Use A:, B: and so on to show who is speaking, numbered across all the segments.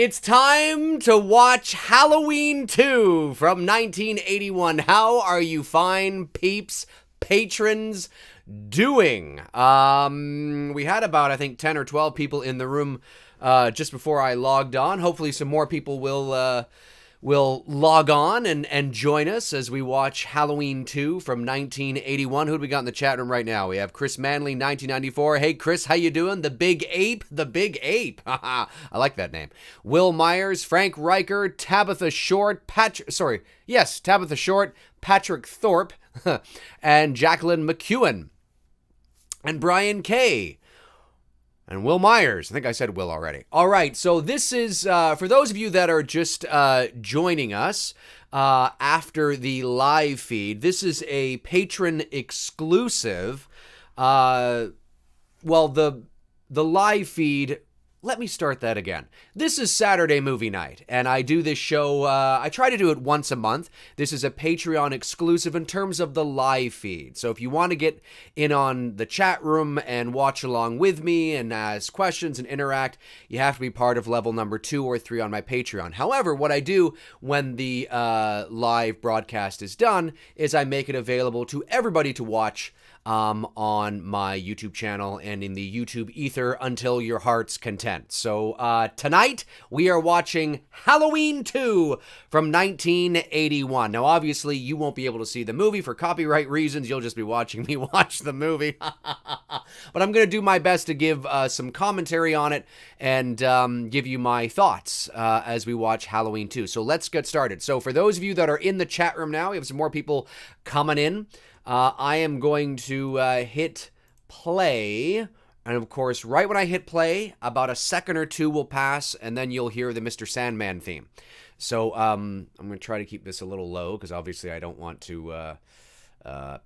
A: It's time to watch Halloween 2 from 1981. How are you fine peeps, patrons, doing? We had about, I think, 10 or 12 people in the room just before I logged on. Hopefully some more people will log on and join us as we watch Halloween 2 from 1981. Who do we got in the chat room right now? We have Chris Manley, 1994. Hey, Chris, how you doing? The Big Ape? The Big Ape. I like that name. Will Myers, Frank Riker, Tabitha Short, Tabitha Short, Patrick Thorpe, and Jacqueline McEwen, and Brian K., and Will Myers. I think I said Will already. All right, so this is, for those of you that are just joining us after the live feed, this is a patron exclusive. The live feed, let me start that again. This is Saturday movie night, and I do this show, I try to do it once a month. This is a Patreon exclusive in terms of the live feed. So if you want to get in on the chat room and watch along with me and ask questions and interact, you have to be part of level number 2 or 3 on my Patreon. However, what I do when the live broadcast is done is I make it available to everybody to watch on my YouTube channel and in the YouTube ether until your heart's content. So tonight we are watching Halloween 2 from 1981. Now obviously you won't be able to see the movie for copyright reasons. You'll just be watching me watch the movie. But I'm going to do my best to give some commentary on it and give you my thoughts as we watch Halloween 2. So let's get started. So for those of you that are in the chat room now, we have some more people coming in. I am going to hit play, and of course, right when I hit play, about a second or two will pass, and then you'll hear the Mr. Sandman theme. So I'm going to try to keep this a little low, because obviously I don't want to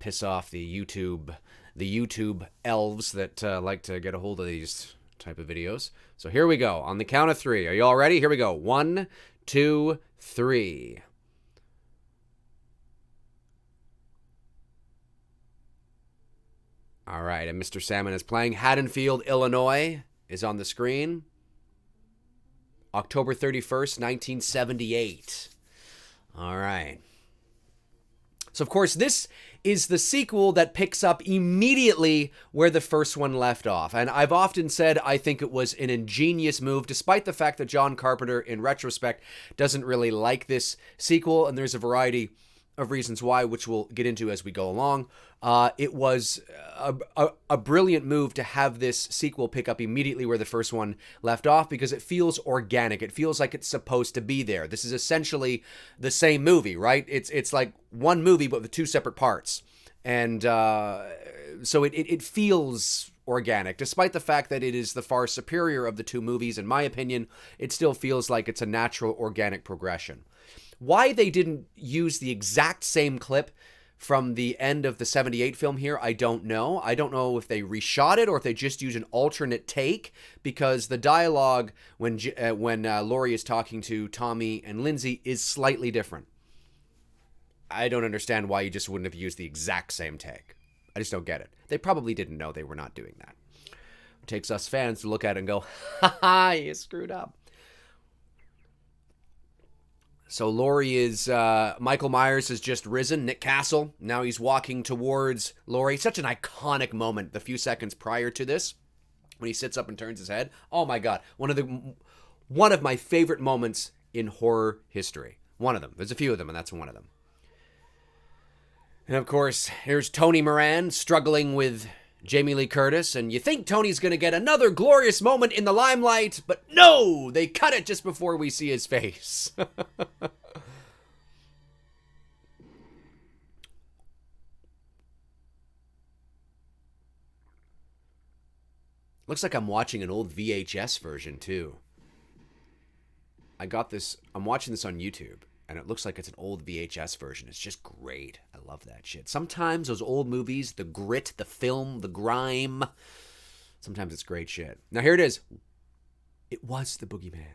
A: piss off the YouTube elves that like to get a hold of these type of videos. So here we go. On the count of 3. Are you all ready? Here we go. 1, 2, 3. All right, and Mr. Salmon is playing. Haddonfield, Illinois is on the screen. October 31st, 1978. All right. So, of course, this is the sequel that picks up immediately where the first one left off. And I've often said I think it was an ingenious move, despite the fact that John Carpenter, in retrospect, doesn't really like this sequel. And there's a variety of reasons why, which we'll get into as we go along. It was a brilliant move to have this sequel pick up immediately where the first one left off, because it feels organic. It feels like it's supposed to be there. This is essentially the same movie, right? It's like one movie but with 2 separate parts. And so it feels organic. Despite the fact that it is the far superior of the 2 movies, in my opinion, it still feels like it's a natural, organic progression. Why they didn't use the exact same clip from the end of the 78 film here, I don't know. I don't know if they reshot it or if they just used an alternate take, because the dialogue when Laurie is talking to Tommy and Lindsay is slightly different. I don't understand why you just wouldn't have used the exact same take. I just don't get it. They probably didn't know they were not doing that. It takes us fans to look at it and go, ha, you screwed up. So Laurie is, Michael Myers has just risen, Nick Castle. Now he's walking towards Laurie. Such an iconic moment the few seconds prior to this when he sits up and turns his head. Oh my God. One of my favorite moments in horror history. One of them. There's a few of them, and that's one of them. And of course, here's Tony Moran struggling with Jamie Lee Curtis, and you think Tony's going to get another glorious moment in the limelight, but no! They cut it just before we see his face. Looks like I'm watching an old VHS version, too. I'm watching this on YouTube, and it looks like it's an old VHS version. It's just great. I love that shit. Sometimes those old movies, the grit, the film, the grime, sometimes it's great shit. Now here it is. It was the boogeyman.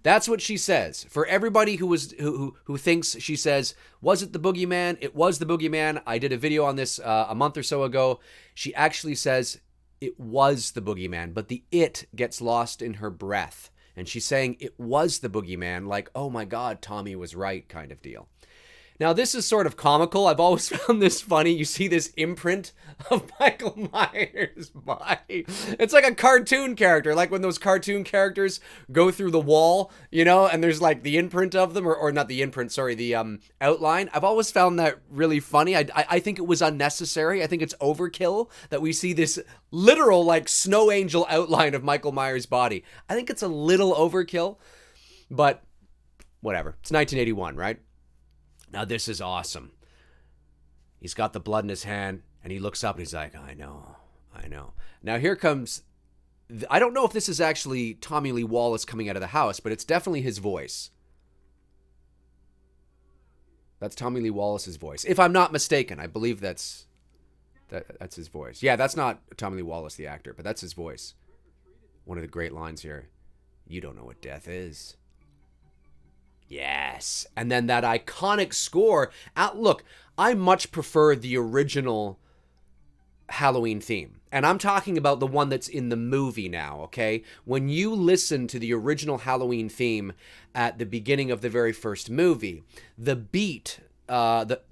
A: That's what she says. For everybody who thinks she says, was it the boogeyman? It was the boogeyman. I did a video on this a month or so ago. She actually says it was the boogeyman, but the it gets lost in her breath. And she's saying it was the boogeyman, like, oh my God, Tommy was right kind of deal. Now, this is sort of comical. I've always found this funny. You see this imprint of Michael Myers' body. It's like a cartoon character, like when those cartoon characters go through the wall, you know, and there's like the imprint of them, or not the imprint, sorry, the outline. I've always found that really funny. I think it was unnecessary. I think it's overkill that we see this literal like snow angel outline of Michael Myers' body. I think it's a little overkill, but whatever. It's 1981, right? Now, this is awesome. He's got the blood in his hand, and he looks up, and he's like, I know. Now, here comes... I don't know if this is actually Tommy Lee Wallace coming out of the house, but it's definitely his voice. That's Tommy Lee Wallace's voice. If I'm not mistaken, I believe that's his voice. Yeah, that's not Tommy Lee Wallace, the actor, but that's his voice. One of the great lines here. You don't know what death is. Yes. And then that iconic score. Look, I much prefer the original Halloween theme. And I'm talking about the one that's in the movie now, okay? When you listen to the original Halloween theme at the beginning of the very first movie, the beat, I don't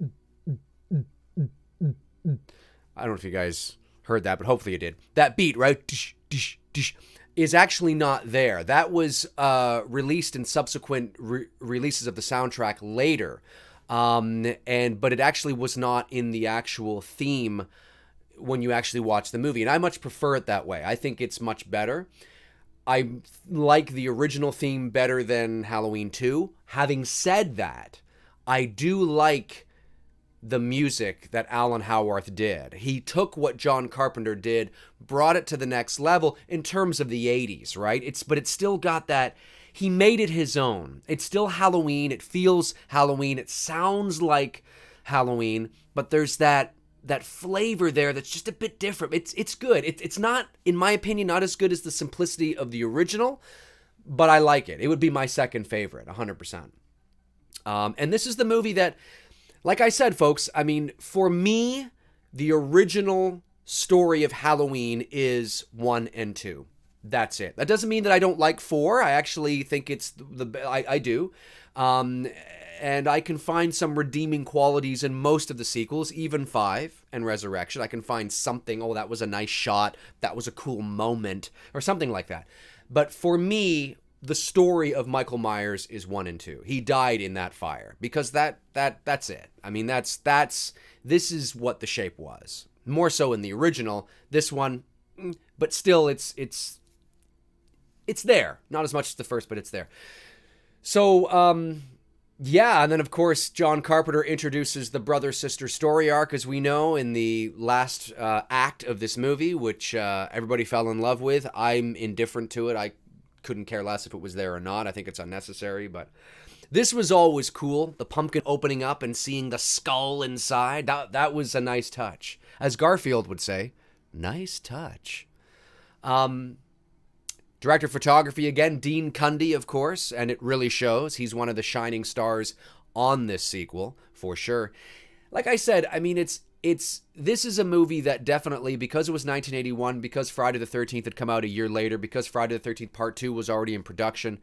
A: know if you guys heard that, but hopefully you did. That beat, right? Is actually not there. That was released in subsequent releases of the soundtrack later, but it actually was not in the actual theme when you actually watch the movie. And I much prefer it that way. I think it's much better. I like the original theme better than Halloween 2. Having said that, I do like the music that Alan Howarth did. He took what John Carpenter did, brought it to the next level in terms of the 80s, right? But it's still got that, he made it his own. It's still Halloween, it feels Halloween, it sounds like Halloween, but there's that flavor there that's just a bit different. It's good. It's not, in my opinion, not as good as the simplicity of the original, but I like it. It would be my second favorite, 100%. And this is the movie that, like I said, folks, I mean, for me, the original story of Halloween is 1 and 2. That's it. That doesn't mean that I don't like 4. I actually think it's I do. And I can find some redeeming qualities in most of the sequels, even 5 and Resurrection. I can find something, oh, that was a nice shot, that was a cool moment, or something like that. But for me, the story of Michael Myers is 1 and 2. He died in that fire because that's it. I mean, this is what the shape was. More so in the original. This one, but still, it's there. Not as much as the first, but it's there. So, yeah, and then of course John Carpenter introduces the brother-sister story arc, as we know, in the last act of this movie, which everybody fell in love with. I'm indifferent to it. I couldn't care less if it was there or not. I think it's unnecessary, but this was always cool. The pumpkin opening up and seeing the skull inside. That was a nice touch. As Garfield would say, nice touch. Director of photography, again, Dean Cundy, of course, and it really shows. He's one of the shining stars on this sequel, for sure. Like I said, I mean, this is a movie that definitely, because it was 1981, because Friday the 13th had come out a year later, because Friday the 13th Part 2 was already in production,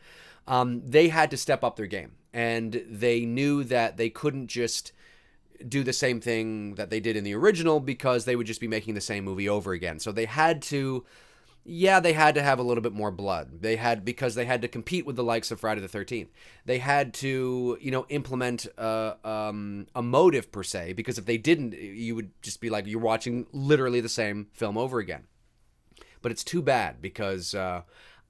A: they had to step up their game. And they knew that they couldn't just do the same thing that they did in the original because they would just be making the same movie over again. So they had to... Yeah, they had to have a little bit more blood. Because they had to compete with the likes of Friday the 13th. They had to, implement a motive per se, because if they didn't, you would just be like, you're watching literally the same film over again. But it's too bad because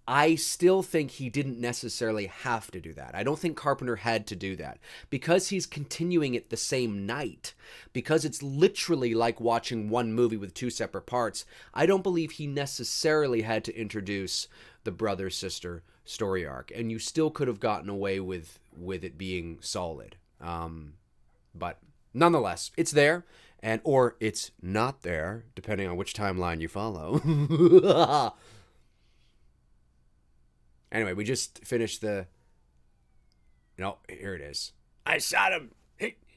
A: I still think he didn't necessarily have to do that. I don't think Carpenter had to do that. Because he's continuing it the same night, because it's literally like watching one movie with 2 separate parts, I don't believe he necessarily had to introduce the brother-sister story arc. And you still could have gotten away with it being solid. But nonetheless, it's there, or it's not there, depending on which timeline you follow. Anyway, we just finished the... here it is. I shot him.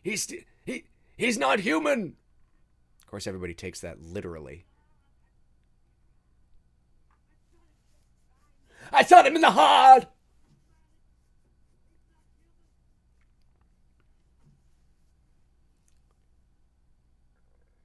A: He's not human. Of course, everybody takes that literally. I shot him in the heart.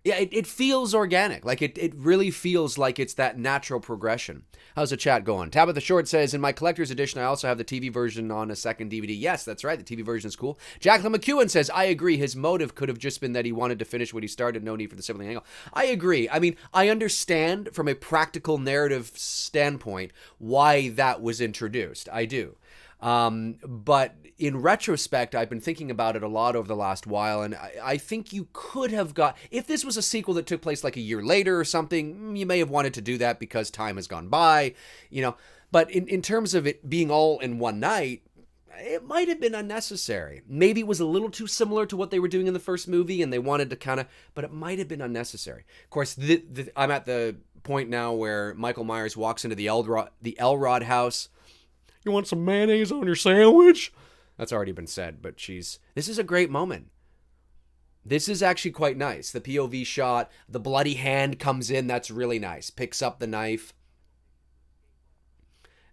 A: Yeah, it feels organic. Like it really feels like it's that natural progression. How's the chat going? Tabitha Short says, in my collector's edition, I also have the TV version on a second DVD. Yes, that's right. The TV version is cool. Jacqueline McEwen says, I agree. His motive could have just been that he wanted to finish what he started. No need for the sibling angle. I agree. I mean, I understand from a practical narrative standpoint why that was introduced. I do. But in retrospect, I've been thinking about it a lot over the last while, and I think you could have got, if this was a sequel that took place like a year later or something, you may have wanted to do that because time has gone by, but in terms of it being all in one night, it might have been unnecessary. Maybe it was a little too similar to what they were doing in the first movie, and they wanted to but it might have been unnecessary. Of course, I'm at the point now where Michael Myers walks into the Elrod house. You want some mayonnaise on your sandwich? That's already been said, but this is a great moment. This is actually quite nice. The POV shot, the bloody hand comes in. That's really nice. Picks up the knife.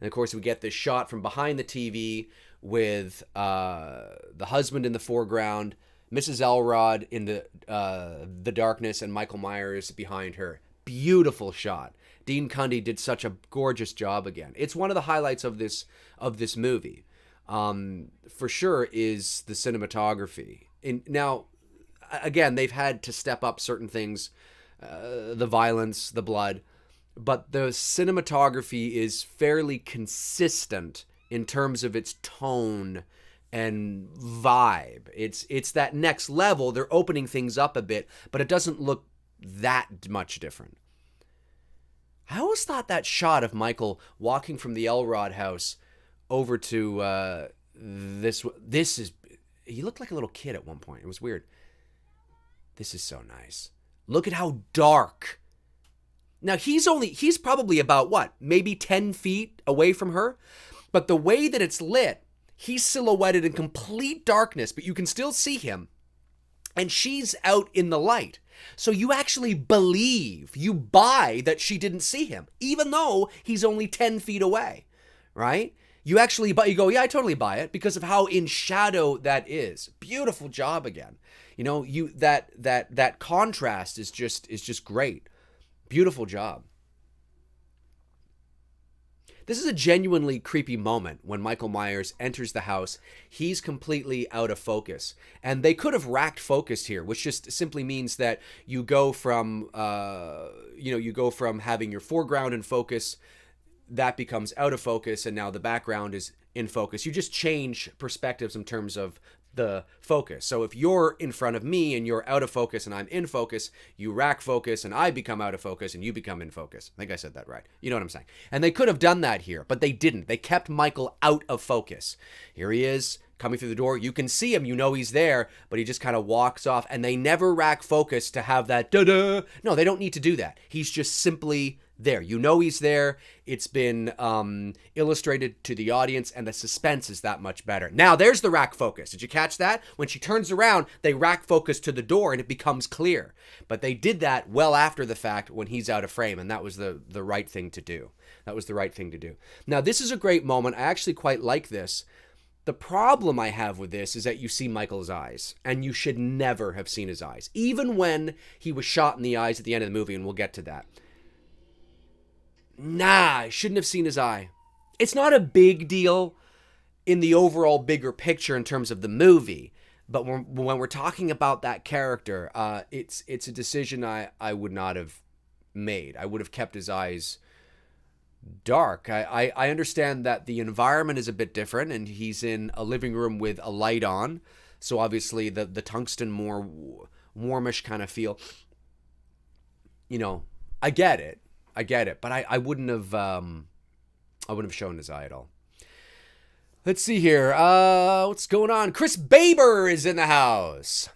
A: And of course, we get this shot from behind the TV with the husband in the foreground, Mrs. Elrod in the darkness, and Michael Myers behind her. Beautiful shot. Dean Cundy did such a gorgeous job again. It's one of the highlights of this movie, for sure, is the cinematography. Now, again, they've had to step up certain things, the violence, the blood, but the cinematography is fairly consistent in terms of its tone and vibe. It's that next level. They're opening things up a bit, but it doesn't look that much different. I always thought that shot of Michael walking from the Elrod house over to this is, he looked like a little kid at one point. It was weird. This is so nice. Look at how dark. Now he's probably about what? Maybe 10 feet away from her. But the way that it's lit, he's silhouetted in complete darkness, but you can still see him. And she's out in the light. So you actually you buy that she didn't see him, even though he's only 10 feet away, right? You actually buy, you go, yeah, I totally buy it because of how in shadow that is. Beautiful job again. That contrast is just great. Beautiful job. This is a genuinely creepy moment when Michael Myers enters the house. He's completely out of focus. And they could have racked focus here, which just simply means that you go from, having your foreground in focus, that becomes out of focus, and now the background is in focus. You just change perspectives in terms of the focus. So if you're in front of me and you're out of focus and I'm in focus, you rack focus and I become out of focus and you become in focus. I think I said that right. You know what I'm saying? And they could have done that here, but they didn't. They kept Michael out of focus. Here he is coming through the door. You can see him, he's there, but he just kind of walks off, and they never rack focus to have that da-da. No, they don't need to do that. He's just simply there. He's there. It's been illustrated to the audience, and the suspense is that much better. Now, there's the rack focus. Did you catch that? When she turns around, they rack focus to the door, and it becomes clear. But they did that well after the fact when he's out of frame, and that was the right thing to do. That was the right thing to do. Now, this is a great moment. I actually quite like this. The problem I have with this is that you see Michael's eyes, and you should never have seen his eyes, even when he was shot in the eyes at the end of the movie, and we'll get to that. Nah, I shouldn't have seen his eye. It's not a big deal in the overall bigger picture in terms of the movie, but when we're talking about that character, it's a decision I would not have made. I would have kept his eyes dark. I understand that the environment is a bit different, and he's in a living room with a light on, so obviously the tungsten more warmish kind of feel. I get it, but I wouldn't have shown his eye at all. Let's see here. What's going on? Chris Baber is in the house.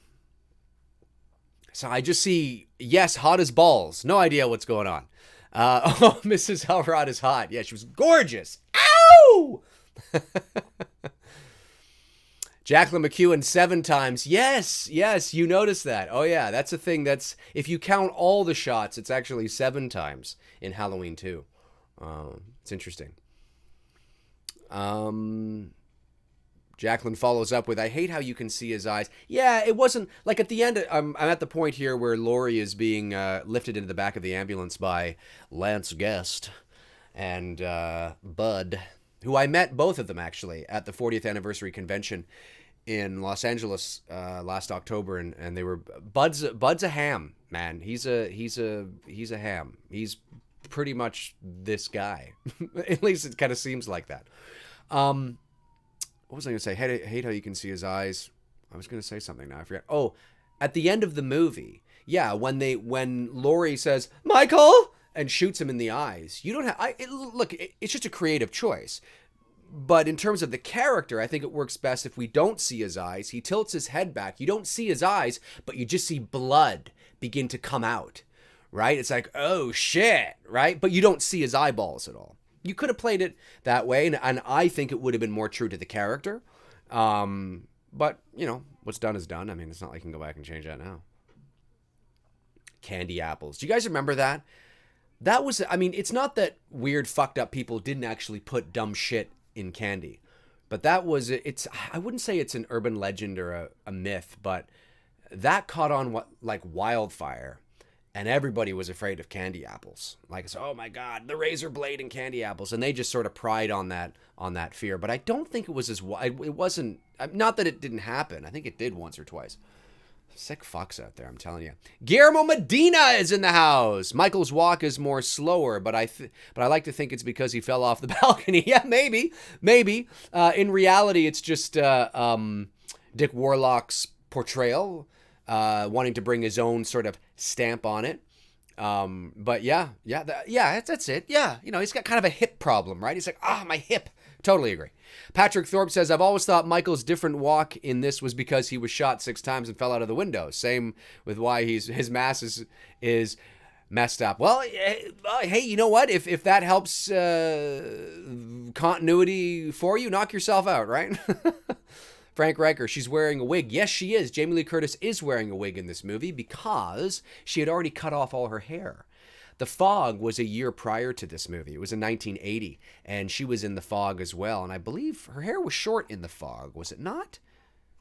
A: So I just see, yes, hot as balls. No idea what's going on. Mrs. Elrod is hot. Yeah, she was gorgeous. Ow! Jacqueline McEwen 7 times. Yes, you noticed that. Oh yeah, that's a thing. That's, if you count all the shots, it's actually 7 times in Halloween 2. It's interesting. Jacqueline follows up with, I hate how you can see his eyes. Yeah, it wasn't like at the end. I'm at the point here where Laurie is being lifted into the back of the ambulance by Lance Guest and Bud, who I met both of them actually at the 40th anniversary convention in Los Angeles last October, and they were Bud's a ham, man. He's a ham. He's pretty much this guy. At least it kind of seems like that. What was I going to say? Hate how you can see his eyes. I was going to say something now. I forgot. Oh, at the end of the movie, yeah, when Laurie says Michael and shoots him in the eyes, you don't have. Look, it's just a creative choice. But in terms of the character, I think it works best if we don't see his eyes. He tilts his head back. You don't see his eyes, but you just see blood begin to come out, right? It's like, oh, shit, right? But you don't see his eyeballs at all. You could have played it that way, and I think it would have been more true to the character. But, you know, what's done is done. I mean, it's not like I can go back and change that now. Candy apples. Do you guys remember that? That was, I mean, it's not that weird, fucked up people didn't actually put dumb shit in candy, but that was, it's, I wouldn't say it's an urban legend or a myth, but that caught on like wildfire, and everybody was afraid of candy apples. Like, it's, oh my God, the razor blade and candy apples, and they just sort of pried on that fear. But I don't think it was it wasn't, not that it didn't happen. I think it did once or twice. Sick fucks out there, I'm telling you. Guillermo Medina is in the house. Michael's walk is more slower, but I like to think it's because he fell off the balcony. Yeah, maybe. In reality, it's just Dick Warlock's portrayal, wanting to bring his own sort of stamp on it. But that's it. Yeah, you know, he's got kind of a hip problem, right? He's like, my hip. Totally agree. Patrick Thorpe says, I've always thought Michael's different walk in this was because he was shot 6 times and fell out of the window. Same with why his mass is messed up. Well, hey, you know what? If that helps continuity for you, knock yourself out, right? Frank Riker, she's wearing a wig. Yes, she is. Jamie Lee Curtis is wearing a wig in this movie because she had already cut off all her hair. The Fog was a year prior to this movie. It was in 1980, and she was in The Fog as well. And I believe her hair was short in The Fog. Was it not?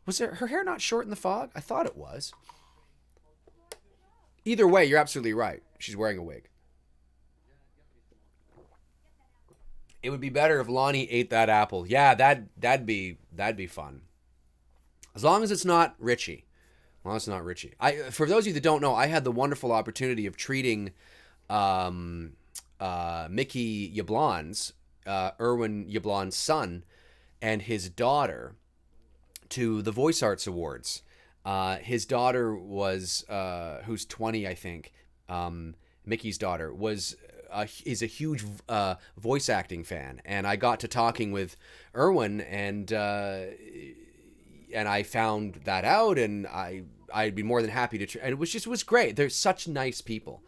A: Was her hair not short in The Fog? I thought it was. Either way, you're absolutely right. She's wearing a wig. It would be better if Lonnie ate that apple. Yeah, that'd be fun. As long as it's not Richie. Well, it's not Richie. For those of you that don't know, I had the wonderful opportunity of treating Mickey Yablon's, Erwin Yablon's son, and his daughter to the Voice Arts Awards. His daughter was, who's 20, I think, Mickey's daughter, is a huge voice acting fan. And I got to talking with Erwin, and I found that out, and I'd be more than happy to, and it was great. They're such nice people.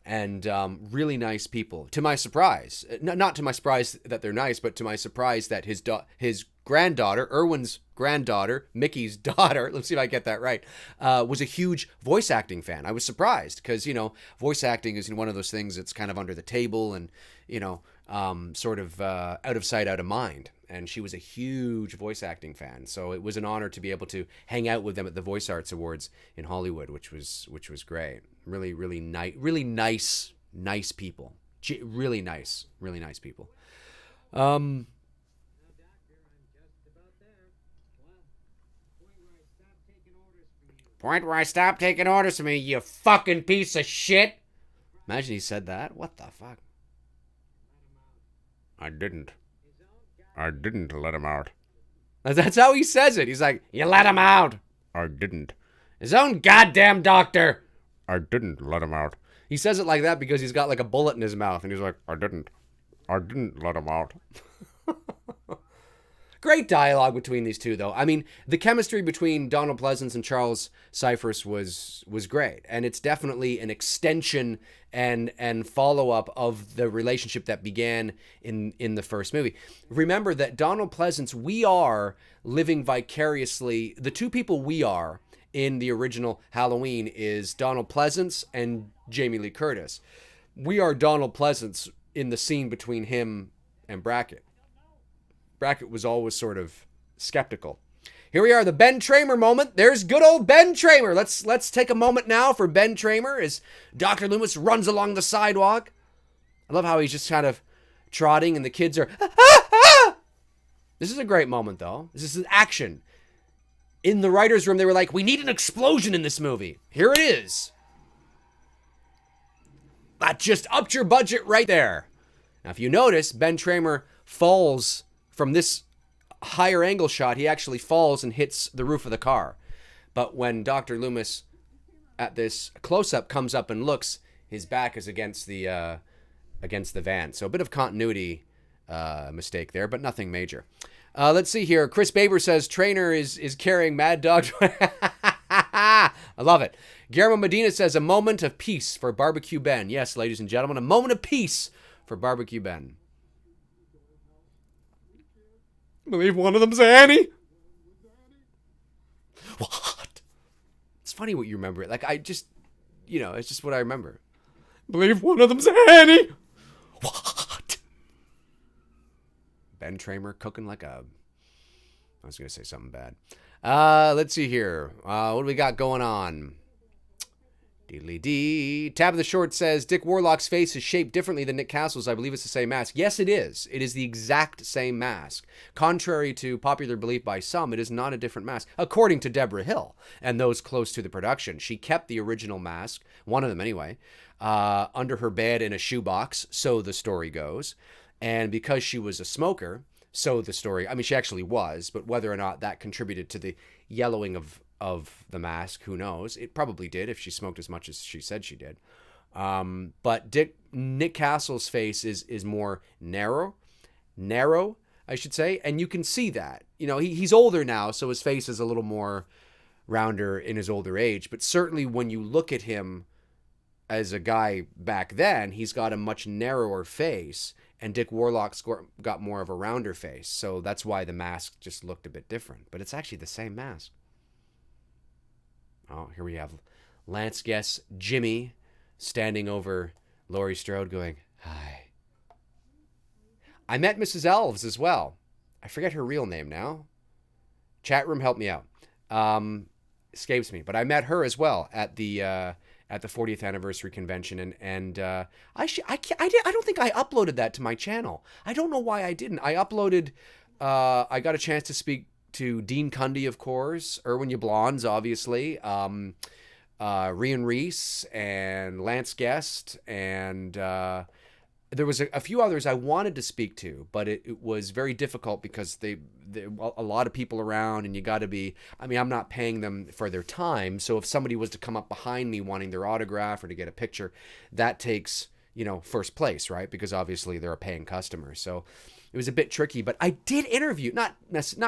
A: And really nice people. To my surprise, not to my surprise that they're nice, but to my surprise that his granddaughter, Erwin's granddaughter, Mickey's daughter, let's see if I get that right, was a huge voice acting fan. I was surprised because, you know, voice acting is one of those things that's kind of under the table and, you know, sort of out of sight, out of mind. And she was a huge voice acting fan. So it was an honor to be able to hang out with them at the Voice Arts Awards in Hollywood, which was great. Really nice people. Really nice people. Point where I stop taking orders from you, you fucking piece of shit. Imagine he said that. What the fuck? I didn't let him out. That's how he says it. He's like, you let him out. I didn't. His own goddamn doctor. I didn't let him out. He says it like that because he's got like a bullet in his mouth, and he's like, I didn't let him out. Great dialogue between these two, though. I mean, the chemistry between Donald Pleasence and Charles Cyphers was great, and it's definitely an extension and follow-up of the relationship that began in the first movie. Remember that Donald Pleasence, we are living vicariously. The two people we are in the original Halloween is Donald Pleasence and Jamie Lee Curtis. We are Donald Pleasence in the scene between him and Brackett. Brackett was always sort of skeptical. Here we are, the Ben Tramer moment. There's good old Ben Tramer. Let's take a moment now for Ben Tramer as Dr. Loomis runs along the sidewalk. I love how he's just kind of trotting and the kids are, ah, ah! This is a great moment, though. This is action. In the writer's room, they were like, we need an explosion in this movie. Here it is. That just upped your budget right there. Now, if you notice, Ben Tramer falls from this higher angle shot. He actually falls and hits the roof of the car. But when Dr. Loomis, at this close-up, comes up and looks, his back is against the van. So a bit of continuity mistake there, but nothing major. Let's see here. Chris Baber says Trainer is carrying Mad Dog. I love it. Guillermo Medina says a moment of peace for Barbecue Ben. Yes, ladies and gentlemen, a moment of peace for Barbecue Ben. I believe one of them's Annie. What? It's funny what you remember. Like, I just, it's just what I remember. I believe one of them's Annie. What? Ben Tramer cooking like a... I was going to say something bad. Let's see here. What do we got going on? Deedly-dee. Tab of the Short says, Dick Warlock's face is shaped differently than Nick Castle's. I believe it's the same mask. Yes, it is. It is the exact same mask. Contrary to popular belief by some, it is not a different mask. According to Deborah Hill and those close to the production, she kept the original mask, one of them anyway, under her bed in a shoebox, so the story goes. And because she was a smoker, so the story, I mean, she actually was, but whether or not that contributed to the yellowing of the mask, who knows? It probably did if she smoked as much as she said she did. But Nick Castle's face is more narrow, I should say, and you can see that. He's older now, so his face is a little more rounder in his older age, but certainly when you look at him as a guy back then, he's got a much narrower face, and Dick Warlock's got more of a rounder face, so that's why the mask just looked a bit different, but it's actually the same mask. Oh, here we have Lance Guest Jimmy standing over Laurie Strode going, hi. I met Mrs. Elves as well. I forget her real name now. Chat room, help me out. Escapes me, but I met her as well at the 40th anniversary convention, and I don't think I uploaded that to my channel. I don't know why I didn't. I uploaded. I got a chance to speak to Dean Cundy, of course, Erwin Yablons, obviously, Rian Reese, and Lance Guest, and there was a few others I wanted to speak to, but it was very difficult because a lot of people around, and you got to be, I mean, I'm not paying them for their time, so if somebody was to come up behind me wanting their autograph or to get a picture, that takes, first place, right? Because obviously they're a paying customer, so it was a bit tricky, but I did interview, not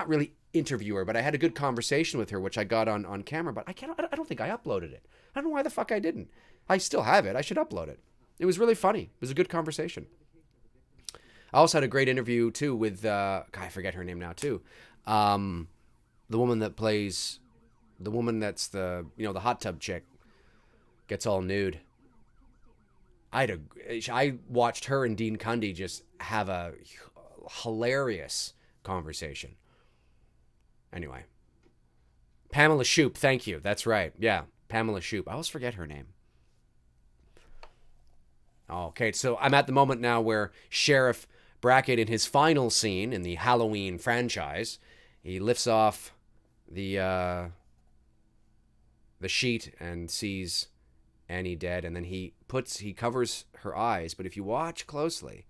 A: really interview her, but I had a good conversation with her, which I got on camera, but I don't think I uploaded it. I don't know why the fuck I didn't. I still have it. I should upload it. It was really funny. It was a good conversation. I also had a great interview too with, I forget her name now too. The woman that's the hot tub chick, gets all nude. I watched her and Dean Cundy just have a hilarious conversation. Anyway, Pamela Shoop, thank you. That's right. Yeah, Pamela Shoop. I always forget her name. Okay, so I'm at the moment now where Sheriff Brackett, in his final scene in the Halloween franchise, he lifts off the sheet and sees Annie dead, and then he covers her eyes, but if you watch closely,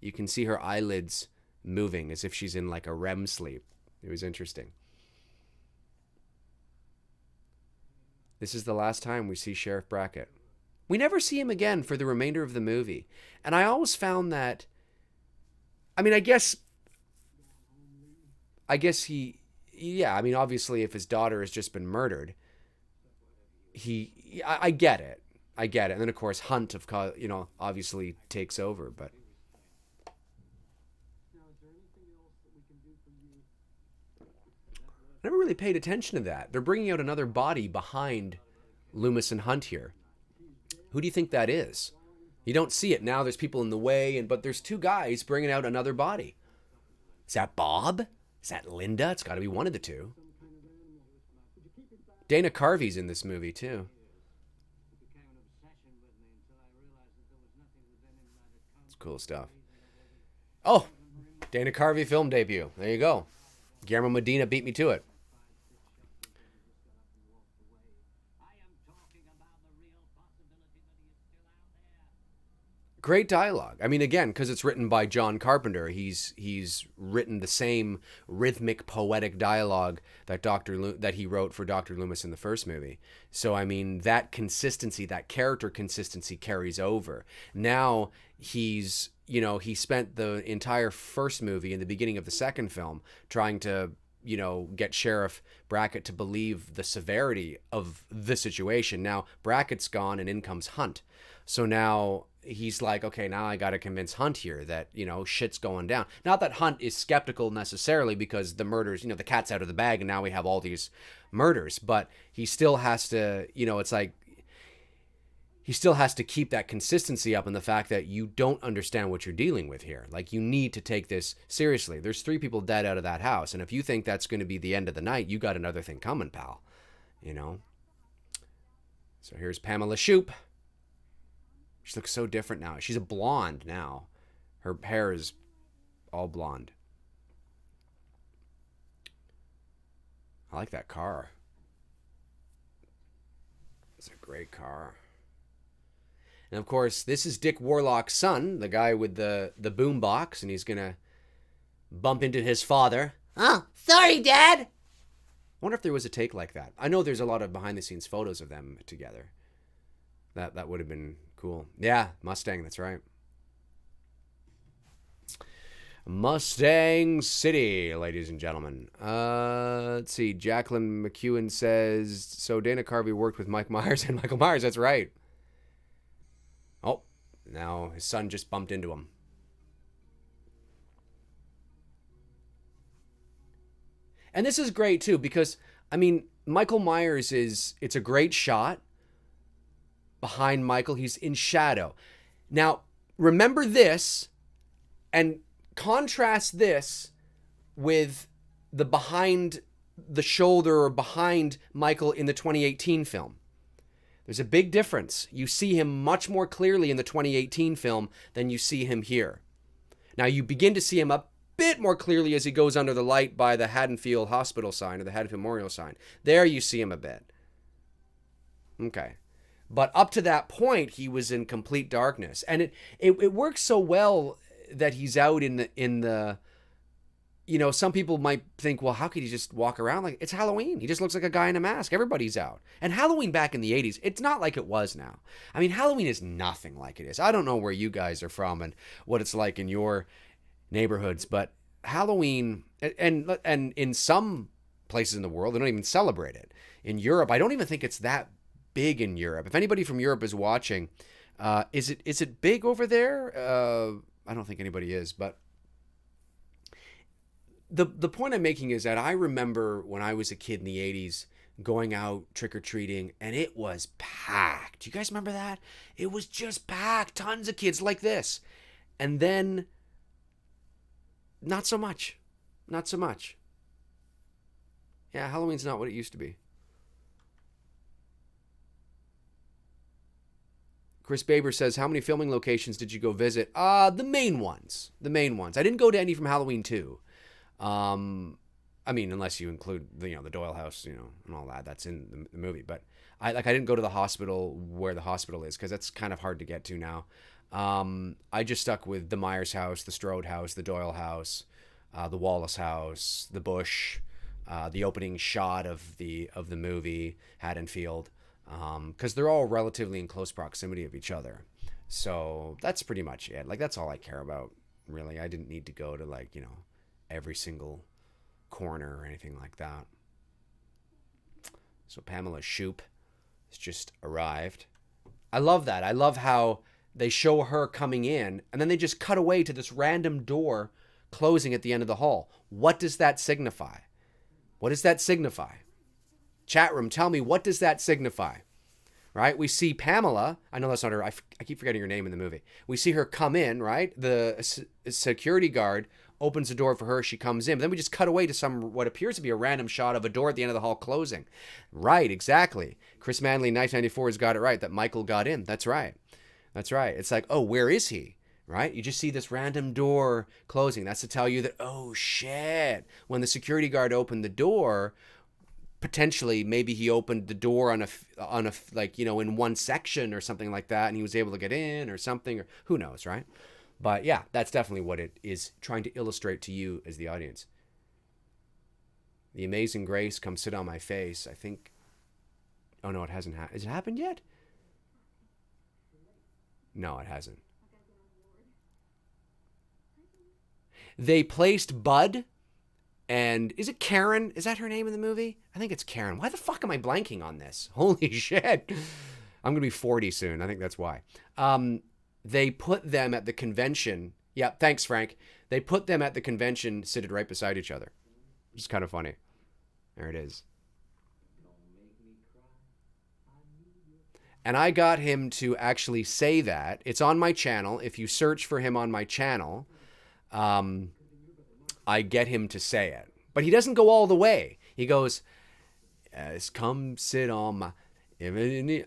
A: you can see her eyelids moving as if she's in like a REM sleep. It was interesting. This is the last time we see Sheriff Brackett. We never see him again for the remainder of the movie. And I always found that, I mean, I guess obviously if his daughter has just been murdered, I get it. And then, of course, Hunt, obviously takes over, but. I never really paid attention to that. They're bringing out another body behind Loomis and Hunt here. Who do you think that is? You don't see it now. There's people in the way, but there's two guys bringing out another body. Is that Bob? Is that Linda? It's got to be one of the two. Dana Carvey's in this movie, too. It's cool stuff. Oh, Dana Carvey film debut. There you go. Guillermo Medina beat me to it. Great dialogue. I mean, again, because it's written by John Carpenter, he's written the same rhythmic, poetic dialogue that that he wrote for Dr. Loomis in the first movie. So, I mean, that consistency, that character consistency carries over. Now he spent the entire first movie and the beginning of the second film trying to, get Sheriff Brackett to believe the severity of the situation. Now Brackett's gone and in comes Hunt. So now he's like, okay, now I got to convince Hunt here that, shit's going down. Not that Hunt is skeptical necessarily because the murders, the cat's out of the bag and now we have all these murders, but he still has to, it's like, he still has to keep that consistency up in the fact that you don't understand what you're dealing with here. Like, you need to take this seriously. There's 3 people dead out of that house. And if you think that's going to be the end of the night, you got another thing coming, pal. So here's Pamela Shoop. She looks so different now. She's a blonde now. Her hair is all blonde. I like that car. It's a great car. And of course, this is Dick Warlock's son, the guy with the boom box, and he's going to bump into his father. Oh, sorry, Dad. I wonder if there was a take like that. I know there's a lot of behind-the-scenes photos of them together. That would have been cool. Yeah, Mustang, that's right. Mustang City, ladies and gentlemen. Let's see. Jacqueline McEwen says, so Dana Carvey worked with Mike Myers and Michael Myers. That's right. Oh, now his son just bumped into him. And this is great, too, because, I mean, Michael Myers it's a great shot. Behind Michael, he's in shadow. Now, remember this and contrast this with the behind the shoulder or behind Michael in the 2018 film. There's a big difference. You see him much more clearly in the 2018 film than you see him here. Now, you begin to see him a bit more clearly as he goes under the light by the Haddonfield Hospital sign or the Haddonfield Memorial sign. There you see him a bit. Okay. But up to that point, he was in complete darkness. And it works so well that he's out in the some people might think, well, how could he just walk around? Like, it's Halloween. He just looks like a guy in a mask. Everybody's out. And Halloween back in the 80s, it's not like it was now. I mean, Halloween is nothing like it is. I don't know where you guys are from and what it's like in your neighborhoods, but Halloween, and in some places in the world, they don't even celebrate it. In Europe, I don't even think it's that big in Europe. If anybody from Europe is watching, is it big over there? I don't think anybody is, but the point I'm making is that I remember when I was a kid in the 80s going out trick-or-treating, and it was packed. Do you guys remember that? It was just packed. Tons of kids like this. And then, not so much. Not so much. Yeah, Halloween's not what it used to be. Chris Baber says, how many filming locations did you go visit? The main ones. The main ones. I didn't go to any from Halloween 2. I mean, unless you include the Doyle house, and all that. That's in the movie. But I didn't go to the hospital where the hospital is because that's kind of hard to get to now. I just stuck with the Myers house, the Strode house, the Doyle house, the Wallace house, the Bush, the opening shot of the movie, Haddonfield, because they're all relatively in close proximity of each other. So that's pretty much it. Like, that's all I care about, really. I didn't need to go to every single corner or anything like that. So Pamela Shoop has just arrived. I love that. I love how they show her coming in and then they just cut away to this random door closing at the end of the hall. What does that signify? What does that signify? Chat room, tell me, what does that signify? Right? We see Pamela. I know that's not her. I keep forgetting her name in the movie. We see her come in, right? The security guard opens the door for her. She comes in. But then we just cut away to what appears to be a random shot of a door at the end of the hall closing. Right, exactly. Chris Manley, 1994, has got it right, that Michael got in. That's right. That's right. It's like, oh, where is he? Right? You just see this random door closing. That's to tell you that, oh, shit. When the security guard opened the door, potentially maybe he opened the door on a like, you know, in one section or something like that, and he was able to get in or something, or who knows, right? But yeah, that's definitely what it is trying to illustrate to you as the audience. The Amazing Grace, Come Sit on My Face. I think, oh no, it hasn't happened. Has it happened yet? No, it hasn't. They placed Bud, and is it Karen? Is that her name in the movie? I think it's Karen. Why the fuck am I blanking on this? Holy shit. I'm going to be 40 soon. I think that's why. They put them at the convention. Yeah, thanks, Frank. They put them at the convention seated right beside each other. It's kind of funny. There it is. And I got him to actually say that. It's on my channel. If you search for him on my channel, I get him to say it. But he doesn't go all the way. He goes, come sit on my...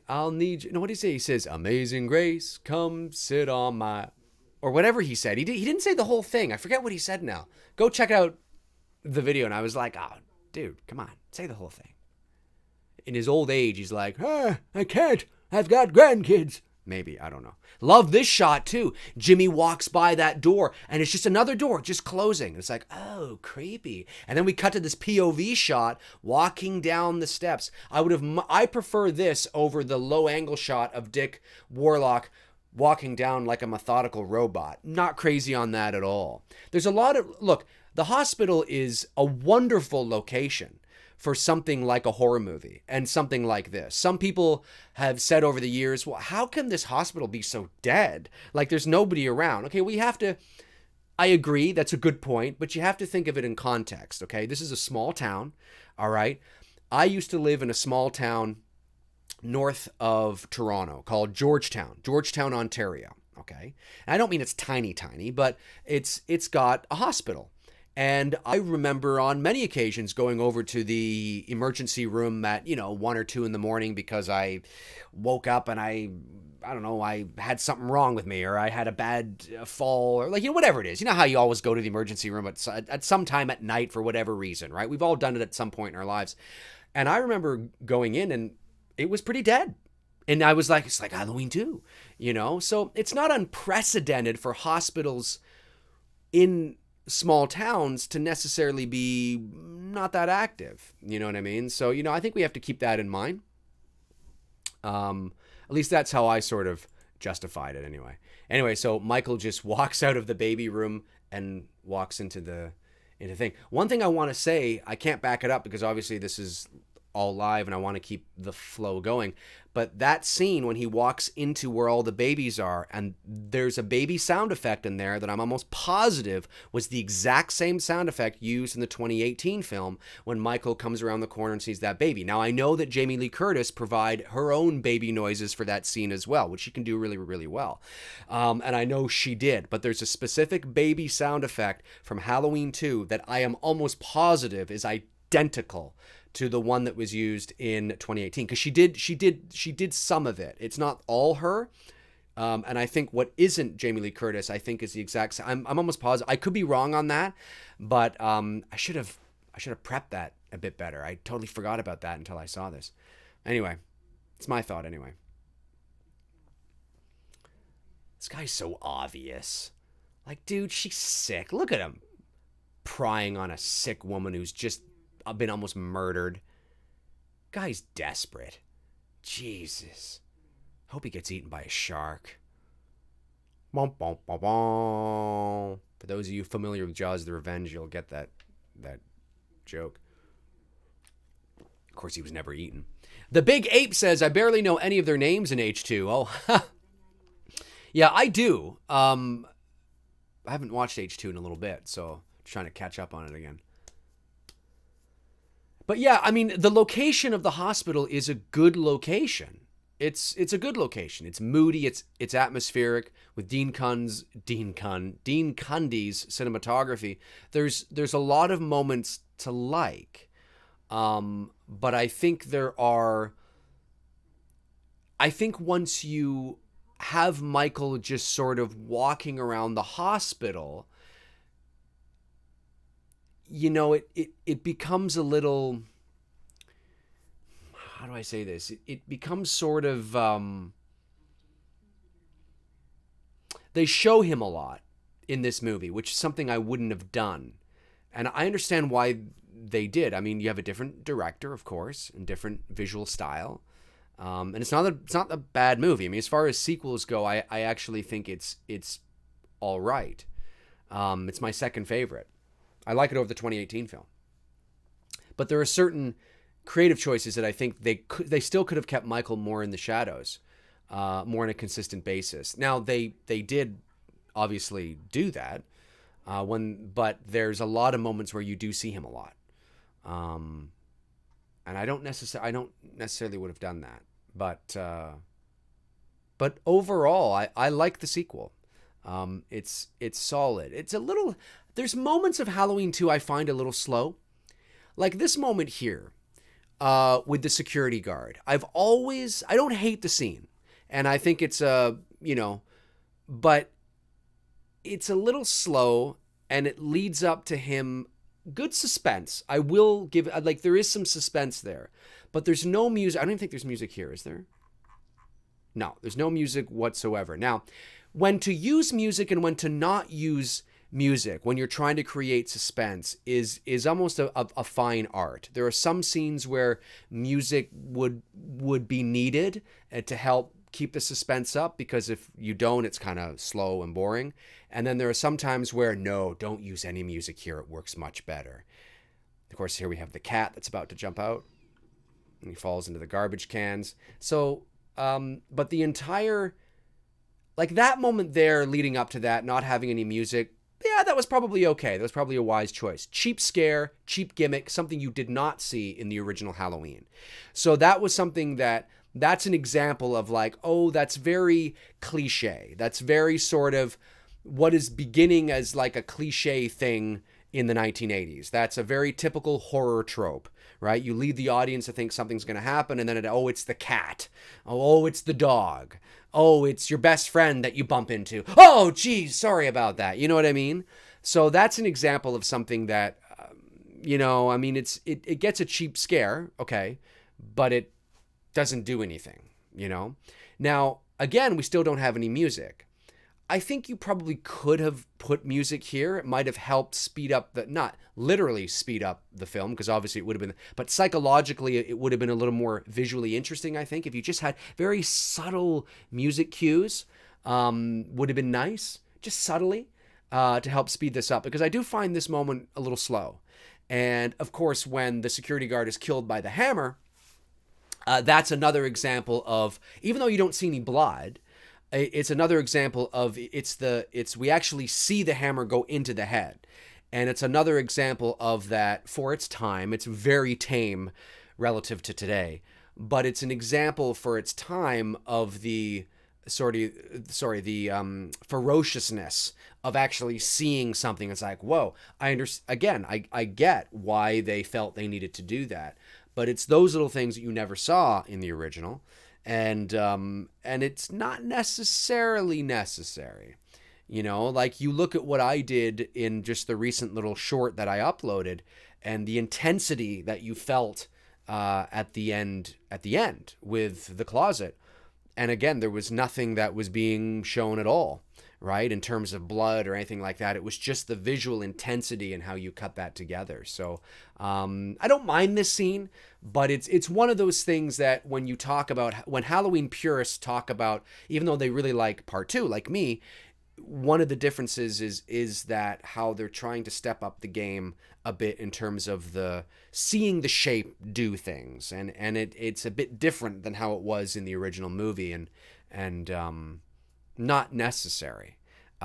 A: I'll need you. No, what did he say? He says, Amazing Grace, come sit on my... Or whatever he said. He didn't say the whole thing. I forget what he said now. Go check out the video. And I was like, oh, dude, come on. Say the whole thing. In his old age, he's like, I can't. I've got grandkids. Maybe, I don't know. Love this shot too. Jimmy walks by that door and it's just another door just closing. It's like, oh, creepy. And then we cut to this POV shot walking down the steps. I prefer this over the low angle shot of Dick Warlock walking down like a methodical robot. Not crazy on that at all. There's a lot of, look, the hospital is a wonderful location for something like a horror movie and something like this. Some people have said over the years, well, how can this hospital be so dead? Like there's nobody around. Okay, we have to, I agree, that's a good point, but you have to think of it in context, okay? This is a small town, all right? I used to live in a small town north of Toronto called Georgetown, Ontario, okay? And I don't mean it's tiny, but it's got a hospital. And I remember on many occasions going over to the emergency room at, 1 or 2 in the morning because I woke up and I don't know, I had something wrong with me or I had a bad fall or whatever it is. You know how you always go to the emergency room at some time at night for whatever reason, right? We've all done it at some point in our lives. And I remember going in and it was pretty dead. And I was like, it's like Halloween too, So it's not unprecedented for hospitals in small towns to necessarily be not that active. You know what I mean? So, I think we have to keep that in mind. At least that's how I sort of justified it anyway. Anyway, so Michael just walks out of the baby room and walks into the thing. One thing I want to say, I can't back it up because obviously this is all live and I want to keep the flow going. But that scene when he walks into where all the babies are and there's a baby sound effect in there that I'm almost positive was the exact same sound effect used in the 2018 film when Michael comes around the corner and sees that baby. Now I know that Jamie Lee Curtis provide her own baby noises for that scene as well, which she can do really, really well. And I know she did, but there's a specific baby sound effect from Halloween 2 that I am almost positive is identical to the one that was used in 2018, because she did some of it. It's not all her, and I think what isn't Jamie Lee Curtis, I think is the exact same. I'm almost positive. I could be wrong on that, but I should have prepped that a bit better. I totally forgot about that until I saw this. Anyway, it's my thought anyway. This guy's so obvious. Like, dude, she's sick. Look at him prying on a sick woman who's just been almost murdered. Guy's desperate. Jesus. Hope he gets eaten by a shark. Bom, bom, bom, bom. For those of you familiar with Jaws the Revenge, you'll get that joke. Of course, he was never eaten. The Big Ape says, I barely know any of their names in H2. Oh, yeah, I do. I haven't watched H2 in a little bit, so I'm trying to catch up on it again. But yeah, I mean, the location of the hospital is a good location. it's a good location. It's moody. It's atmospheric with Dean Cundy's cinematography. There's a lot of moments to like, but I think once you have Michael just sort of walking around the hospital, it becomes a little, how do I say this? It becomes sort of, they show him a lot in this movie, which is something I wouldn't have done. And I understand why they did. I mean, you have a different director, of course, and different visual style. And it's not a bad movie. I mean, as far as sequels go, I actually think it's all right. It's my second favorite. I like it over the 2018 film. But there are certain creative choices that I think they still could have kept Michael more in the shadows, more on a consistent basis. Now they did obviously do that, but there's a lot of moments where you do see him a lot, and I don't necessarily would have done that, but overall I like the sequel. It's solid. It's a little, there's moments of Halloween 2 I find a little slow, like this moment here. With the security guard. I don't hate the scene. And I think it's but it's a little slow and it leads up to him. Good suspense. I will give, like, there is some suspense there, but there's no music. I don't even think there's music here. Is there? No, there's no music whatsoever. Now, when to use music and when to not use music when you're trying to create suspense is almost a fine art. There are some scenes where music would be needed to help keep the suspense up, because if you don't, it's kind of slow and boring. And then there are some times where, no, don't use any music here. It works much better. Of course, here we have the cat that's about to jump out and he falls into the garbage cans. So, but the entire, like that moment there leading up to that, not having any music, yeah, that was probably okay. That was probably a wise choice. Cheap scare, cheap gimmick, something you did not see in the original Halloween. So that was something that's an example of like, oh, that's very cliche. That's very sort of what is beginning as like a cliche thing in the 1980s. That's a very typical horror trope, right? You lead the audience to think something's going to happen, and then it's the cat. Oh, it's the dog. Oh, it's your best friend that you bump into. Oh, geez, sorry about that. You know what I mean? So that's an example of something that, I mean, it gets a cheap scare, okay, but it doesn't do anything, Now, again, we still don't have any music. I think you probably could have put music here. It might have helped speed up not literally speed up the film, because obviously it would have been, but psychologically it would have been a little more visually interesting, I think, if you just had very subtle music cues. Would have been nice, just subtly, to help speed this up, because I do find this moment a little slow. And of course, when the security guard is killed by the hammer, that's another example of, even though you don't see any blood, it's another example of we actually see the hammer go into the head. And it's another example of that. For its time, it's very tame relative to today, but it's an example for its time of the ferociousness of actually seeing something. It's like, whoa, I get why they felt they needed to do that, but it's those little things that you never saw in the original. And it's not necessarily necessary, like you look at what I did in just the recent little short that I uploaded, and the intensity that you felt at the end with the closet. And again, there was nothing that was being shown at all, right, in terms of blood or anything like that. It was just the visual intensity and how you cut that together. So I don't mind this scene, but it's one of those things that when Halloween purists talk about, even though they really like part 2, like me, one of the differences is that how they're trying to step up the game a bit in terms of the seeing the shape do things, and it's a bit different than how it was in the original movie, and not necessary.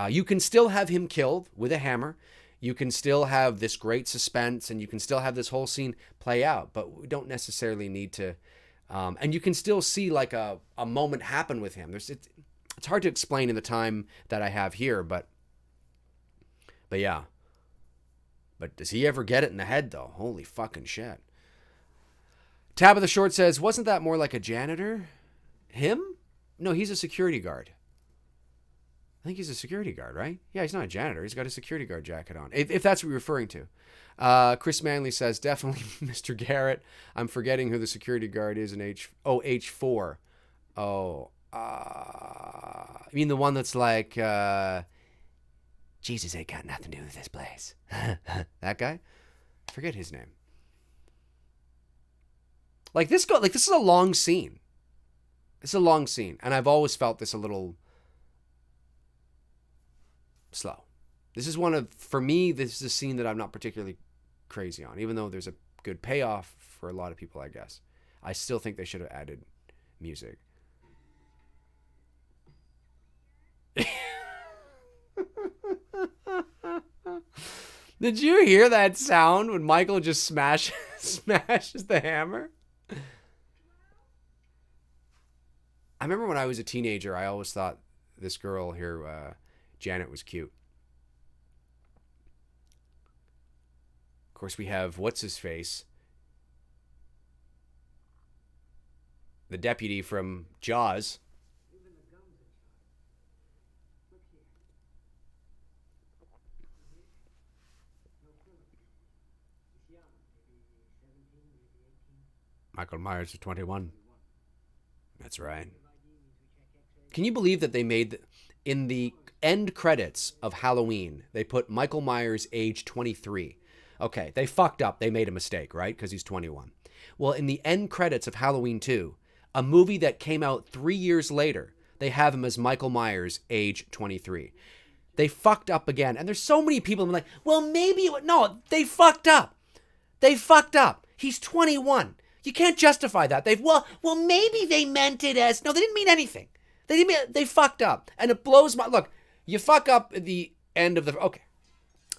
A: You can still have him killed with a hammer. You can still have this great suspense, and you can still have this whole scene play out, but we don't necessarily need to And you can still see like a moment happen with him. It's hard to explain in the time that I have here, but yeah. But does he ever get it in the head, though? Holy fucking shit. Tabitha Short says, wasn't that more like a janitor? Him? No, he's a security guard. I think he's a security guard, right? Yeah, he's not a janitor. He's got a security guard jacket on, if that's what you're referring to. Chris Manley says, definitely Mr. Garrett. I'm forgetting who the security guard is in H4. Oh, I mean the one that's like, Jesus ain't got nothing to do with this place. That guy? I forget his name. Like this is a long scene. It's a long scene, and I've always felt this a little slow. This is for me, this is a scene that I'm not particularly crazy on, even though there's a good payoff for a lot of people, I guess. I still think they should have added music. Did you hear that sound when Michael just smashes the hammer? I remember when I was a teenager, I always thought this girl here, Janet, was cute. Of course, we have what's-his-face, the deputy from Jaws. Michael Myers is 21. That's right. Can you believe that they made, in the end credits of Halloween, they put Michael Myers age 23. Okay, they fucked up. They made a mistake, right? Because he's 21. Well, in the end credits of Halloween 2, a movie that came out 3 years later, they have him as Michael Myers age 23. They fucked up again. And there's so many people like, well, maybe no, they fucked up. They fucked up. He's 21. You can't justify that. Well, maybe they meant it as, no, they didn't mean anything. They fucked up. And it blows my, look, you fuck up at the end of the, okay.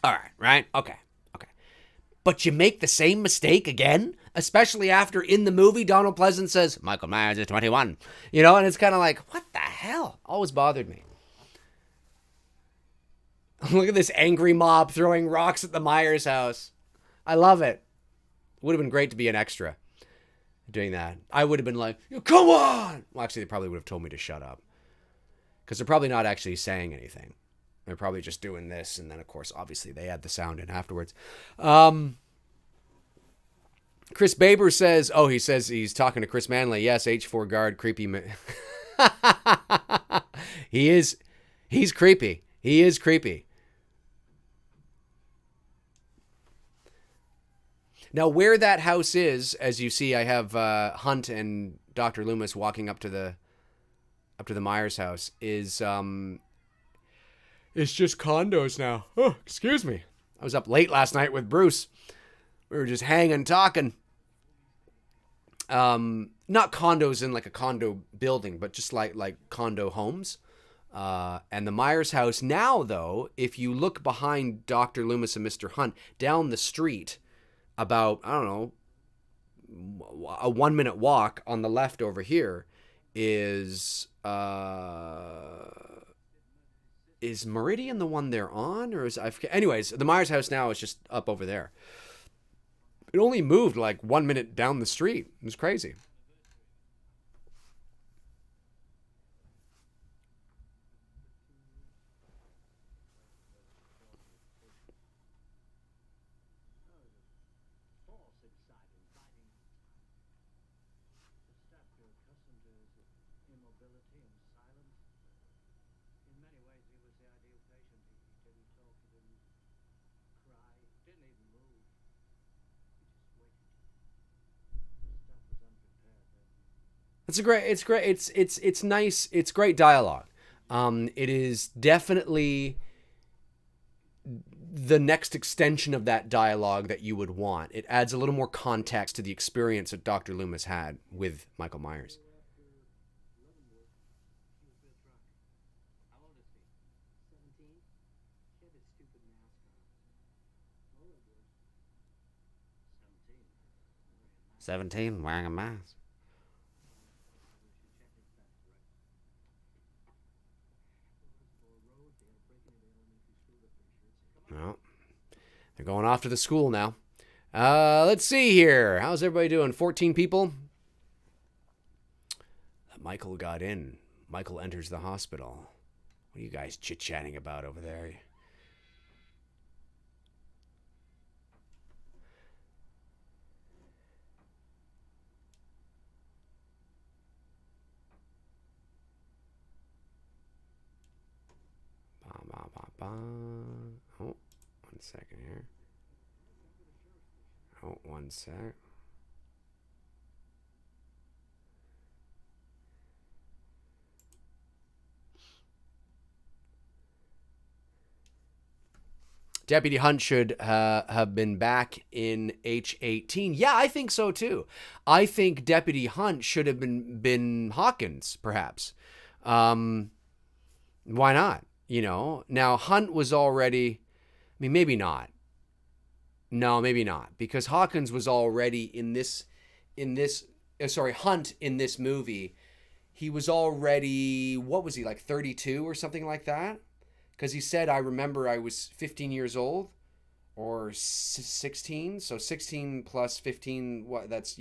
A: All right? Okay. But you make the same mistake again, especially after in the movie, Donald Pleasance says, Michael Myers is 21. You know, and it's kind of like, what the hell? Always bothered me. Look at this angry mob throwing rocks at the Myers house. I love it. Would have been great to be an extra doing that. I would have been like, come on! Well, actually, they probably would have told me to shut up. Because they're probably not actually saying anything. They're probably just doing this, and then, of course, obviously, they add the sound in afterwards. Chris Baber says, he says he's talking to Chris Manley. Yes, H4 guard, creepy. He's creepy. He is creepy. Now, where that house is, as you see, I have Hunt and Dr. Loomis walking up to the Myers house, is it's just condos now. Oh, excuse me. I was up late last night with Bruce. We were just hanging, talking. Not condos in like a condo building, but just like condo homes. And the Myers house now, though, if you look behind Dr. Loomis and Mr. Hunt down the street, about, I don't know, a 1 minute walk on the left over here is Meridian the one they're on, or anyways, the Myers house now is just up over there. It only moved like 1 minute down the street. It was crazy. It's nice. It's great dialogue. It is definitely the next extension of that dialogue that you would want. It adds a little more context to the experience that Dr. Loomis had with Michael Myers. "17, wearing a mask." going off to the school now. Let's see here. How's everybody doing? 14 people. Michael got in. Michael enters the hospital. What are you guys chit-chatting about over there? Oh, 1 second here. Oh, 1 sec. Deputy Hunt should have been back in H18. Yeah, I think so too. I think Deputy Hunt should have been Hawkins, perhaps. Why not? You know, now Hunt was already, I mean, maybe not. No, maybe not, because Hawkins was already Hunt in this movie. He was already, what was he, like 32 or something like that? Because he said, I remember I was 15 years old or 16. So 16 plus 15, what? That's,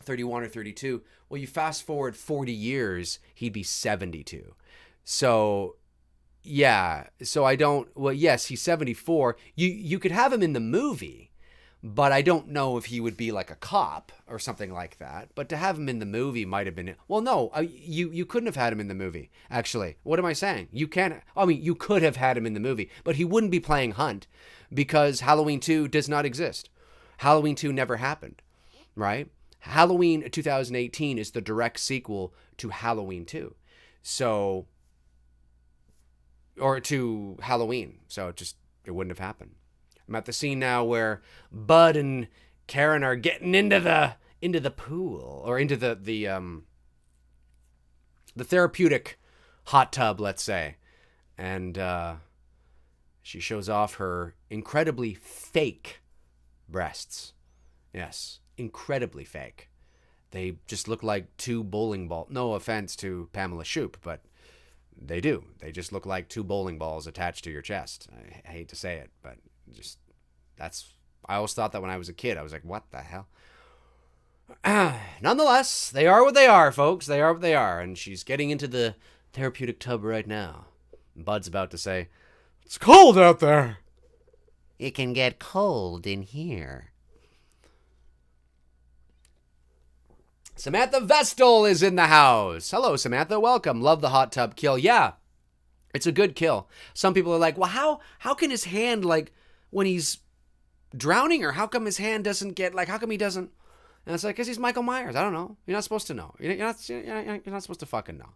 A: 31 or 32. Well, you fast forward 40 years, he'd be 72. So, yeah. So I don't, well, yes, he's 74. You could have him in the movie, but I don't know if he would be like a cop or something like that. But to have him in the movie might have been... Well, no, you couldn't have had him in the movie, actually. What am I saying? You can't... I mean, you could have had him in the movie, but he wouldn't be playing Hunt because Halloween 2 does not exist. Halloween 2 never happened, right? Halloween 2018 is the direct sequel to Halloween 2. So... Or to Halloween. So it wouldn't have happened. I'm at the scene now where Bud and Karen are getting into the pool, or into the therapeutic hot tub, let's say. And she shows off her incredibly fake breasts. Yes, incredibly fake. They just look like two bowling balls. No offense to Pamela Shoop, but they do. They just look like two bowling balls attached to your chest. I hate to say it, but just I always thought that when I was a kid. I was like, what the hell? Nonetheless, they are what they are, folks. They are what they are. And she's getting into the therapeutic tub right now. Bud's about to say, it's cold out there. It can get cold in here. Samantha Vestal is in the house. Hello, Samantha. Welcome. Love the hot tub kill. Yeah, it's a good kill. Some people are like, well, how can his hand, like, when he's drowning, or how come his hand doesn't get, like, how come he doesn't? And it's like, because he's Michael Myers. I don't know. You're not supposed to know. You're not supposed to fucking know.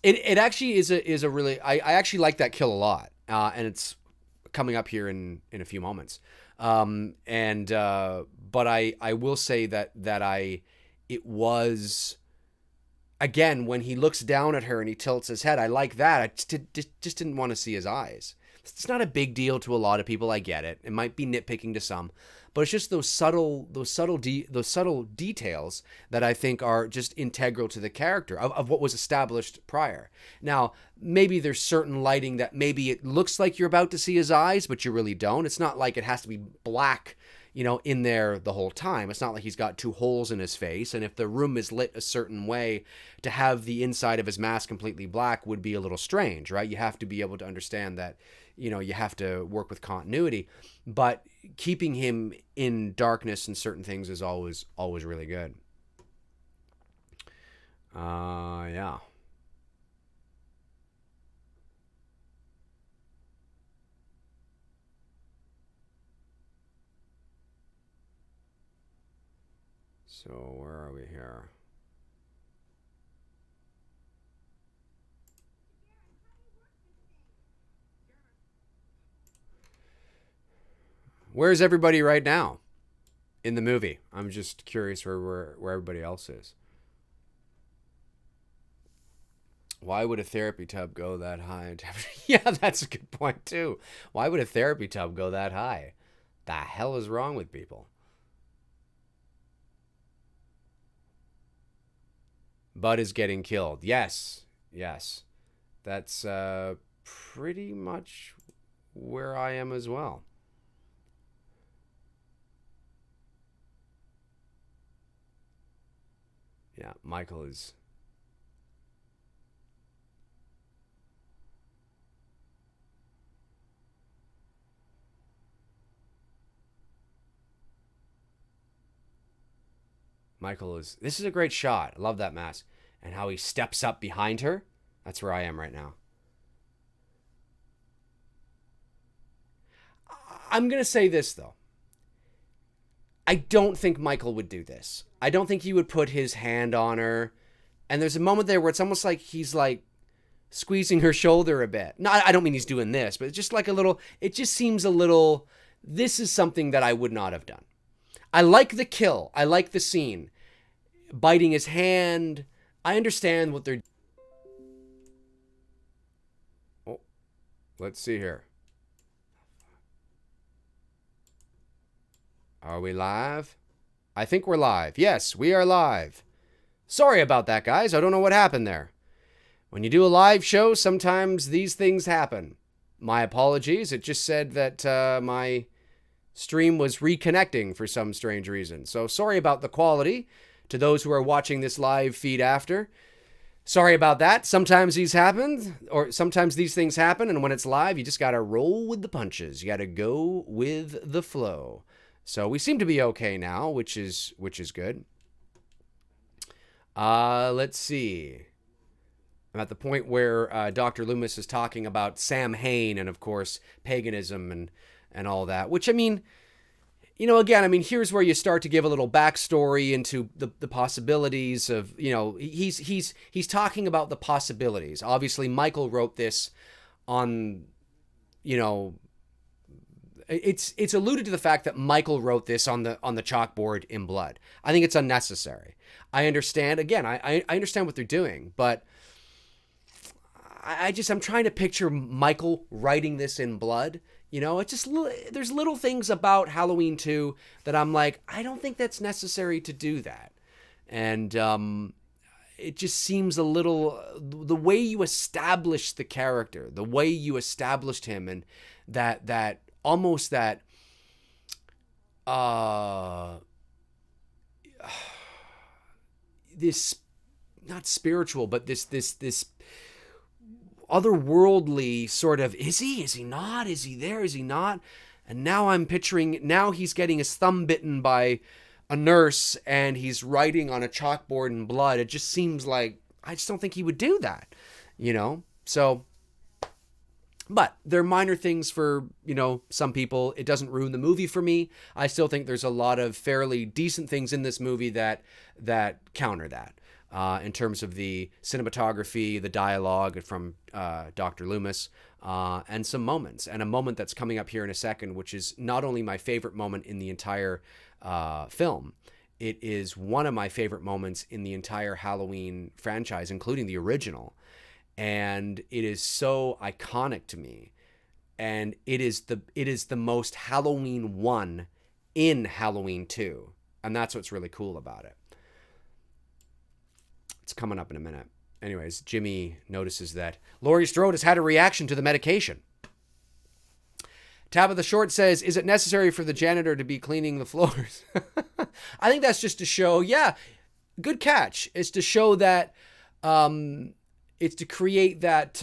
A: It actually is a really, I actually like that kill a lot. And it's coming up here in a few moments. But I will say that it was, again, when he looks down at her and he tilts his head, I like that. I just didn't want to see his eyes. It's not a big deal to a lot of people. I get it. It might be nitpicking to some, but it's just those subtle details that I think are just integral to the character of what was established prior. Now, maybe there's certain lighting that maybe it looks like you're about to see his eyes, but you really don't. It's not like it has to be black, in there the whole time. It's not like he's got two holes in his face. And if the room is lit a certain way, to have the inside of his mask completely black would be a little strange, right? You have to be able to understand that, you have to work with continuity, but keeping him in darkness and certain things is always really good. Yeah. So where are we here? Where's everybody right now in the movie? I'm just curious where everybody else is. Why would a therapy tub go that high? Yeah, that's a good point too. Why would a therapy tub go that high? The hell is wrong with people? Bud is getting killed. Yes. That's pretty much where I am as well. Yeah, Michael is... This is a great shot. I love that mask. And how he steps up behind her. That's where I am right now. I'm going to say this, though. I don't think Michael would do this. I don't think he would put his hand on her. And there's a moment there where it's almost like he's like squeezing her shoulder a bit. No, I don't mean he's doing this, but it's just like a little, it just seems a little, this is something that I would not have done. I like the kill. I like the scene. Biting his hand. I understand what they're... Oh, let's see here. Are we live? I think we're live. Yes, we are live. Sorry about that, guys. I don't know what happened there. When you do a live show, sometimes these things happen. My apologies. It just said that my stream was reconnecting for some strange reason. So sorry about the quality to those who are watching this live feed after. Sorry about that. Sometimes these happen, or sometimes these things happen, and when it's live, you just got to roll with the punches. You got to go with the flow. So we seem to be okay now, which is good. Let's see. I'm at the point where Dr. Loomis is talking about Sam Hain and, of course, paganism and all that. Which, I mean, you know, again, I mean, here's where you start to give a little backstory into the possibilities of, you know, he's talking about the possibilities. Obviously, Michael wrote this on, you know, it's alluded to the fact that Michael wrote this on the chalkboard in blood. I think it's unnecessary. I understand, again, I understand what they're doing, but I'm trying to picture Michael writing this in blood. You know, it's just, there's little things about Halloween 2 that I'm like, I don't think that's necessary to do that. And it just seems a little, the way you established the character, the way you established him, and that almost that, this, not spiritual, but this otherworldly sort of, is he not, is he there, is he not? And now I'm picturing, now he's getting his thumb bitten by a nurse and he's writing on a chalkboard in blood. It just seems like, I just don't think he would do that, you know? So, but they're minor things for, you know, some people. It doesn't ruin the movie for me. I still think there's a lot of fairly decent things in this movie that counter that. In terms of the cinematography, the dialogue from Dr. Loomis, and some moments. And a moment that's coming up here in a second, which is not only my favorite moment in the entire film, it is one of my favorite moments in the entire Halloween franchise, including the original. And it is so iconic to me. And it is the most Halloween one in Halloween 2. And that's what's really cool about it. It's coming up in a minute. Anyways, Jimmy notices that Laurie Strode has had a reaction to the medication. Tabitha Short says, is it necessary for the janitor to be cleaning the floors? I think that's just to show, yeah, good catch. It's to show that, it's to create that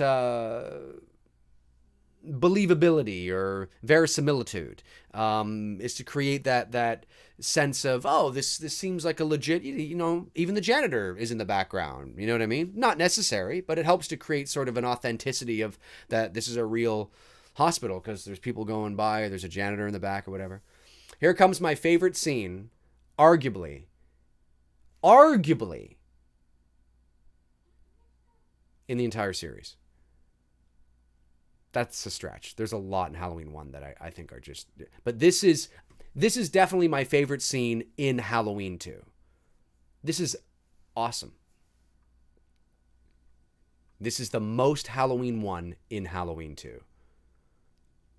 A: believability or verisimilitude. It's to create that sense of, oh, this seems like a legit, you know, even the janitor is in the background. You know what I mean? Not necessary, but it helps to create sort of an authenticity of that this is a real hospital because there's people going by, or there's a janitor in the back or whatever. Here comes my favorite scene, arguably, in the entire series. That's a stretch. There's a lot in Halloween 1 that I think are just... But this is definitely my favorite scene in Halloween 2. This is awesome. This is the most Halloween 1 in Halloween 2.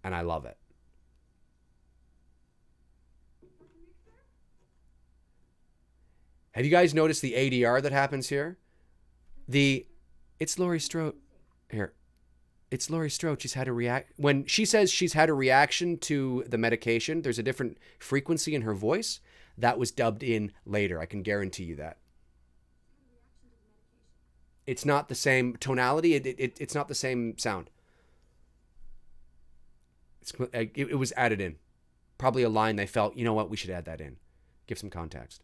A: And I love it. Have you guys noticed the ADR that happens here? It's Laurie Strode. Here. It's Laurie Strode. She's had a when she says she's had a reaction to the medication, there's a different frequency in her voice. That was dubbed in later. I can guarantee you that. It's not the same tonality. It's not the same sound. It was added in. Probably a line they felt, you know what, we should add that in. Give some context.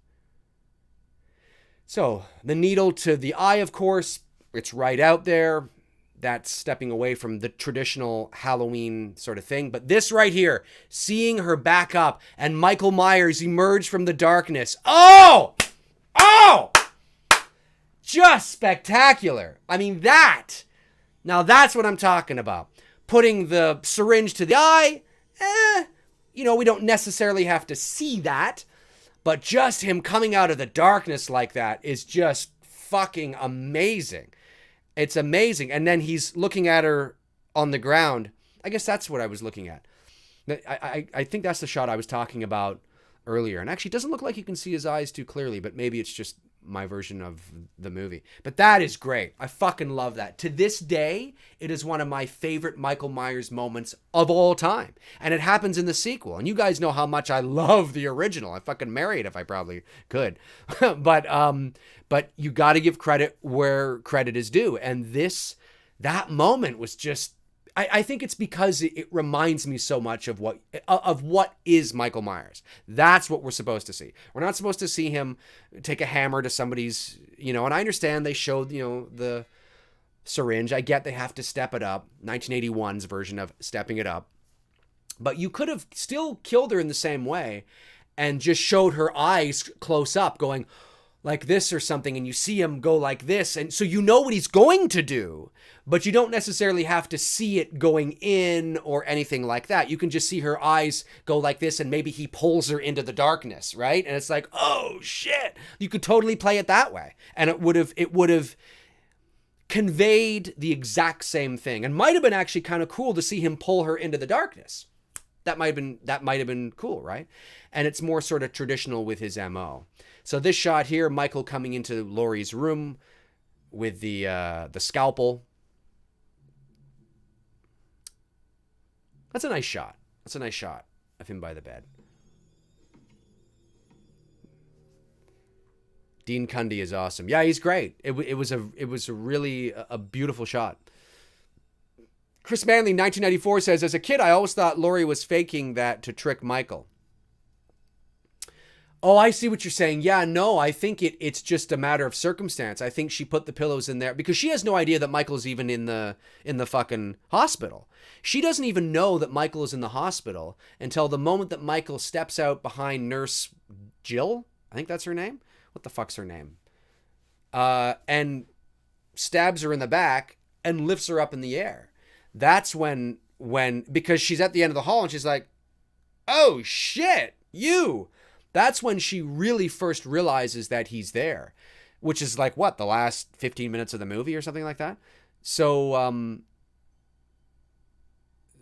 A: So, the needle to the eye, of course, it's right out there. That's stepping away from the traditional Halloween sort of thing. But this right here, seeing her back up and Michael Myers emerge from the darkness. Oh! Just spectacular. I mean, now that's what I'm talking about. Putting the syringe to the eye, we don't necessarily have to see that. But just him coming out of the darkness like that is just fucking amazing. It's amazing. And then he's looking at her on the ground. I guess that's what I was looking at. I think that's the shot I was talking about earlier. And actually, it doesn't look like you can see his eyes too clearly, but maybe it's just my version of the movie. But that is great. I fucking love that. To this day, it is one of my favorite Michael Myers moments of all time. And it happens in the sequel. And you guys know how much I love the original. I fucking marry it if I probably could. But you got to give credit where credit is due. And that moment was just, I think it's because it reminds me so much of what is Michael Myers. That's what we're supposed to see. We're not supposed to see him take a hammer to somebody's, and I understand they showed, the syringe. I get they have to step it up. 1981's version of stepping it up. But you could have still killed her in the same way and just showed her eyes close up going like this or something, and you see him go like this, and so you know what he's going to do, but you don't necessarily have to see it going in or anything like that. You can just see her eyes go like this, and maybe he pulls her into the darkness, right? And it's like, oh shit. You could totally play it that way, and it would have conveyed the exact same thing, and might have been actually kind of cool to see him pull her into the darkness. That might have been cool, right? And it's more sort of traditional with his MO. So this shot here, Michael coming into Laurie's room with the scalpel. That's a nice shot. That's a nice shot of him by the bed. Dean Cundy is awesome. Yeah, he's great. It was a really beautiful shot. Chris Manley, 1994, says, as a kid, I always thought Laurie was faking that to trick Michael. Oh, I see what you're saying. Yeah, no, I think it's just a matter of circumstance. I think she put the pillows in there because she has no idea that Michael's even in the fucking hospital. She doesn't even know that Michael is in the hospital until the moment that Michael steps out behind Nurse Jill. I think that's her name. What the fuck's her name? And stabs her in the back and lifts her up in the air. That's when because she's at the end of the hall and she's like, oh shit, you. That's when she really first realizes that he's there, which is like what, the last 15 minutes of the movie or something like that. So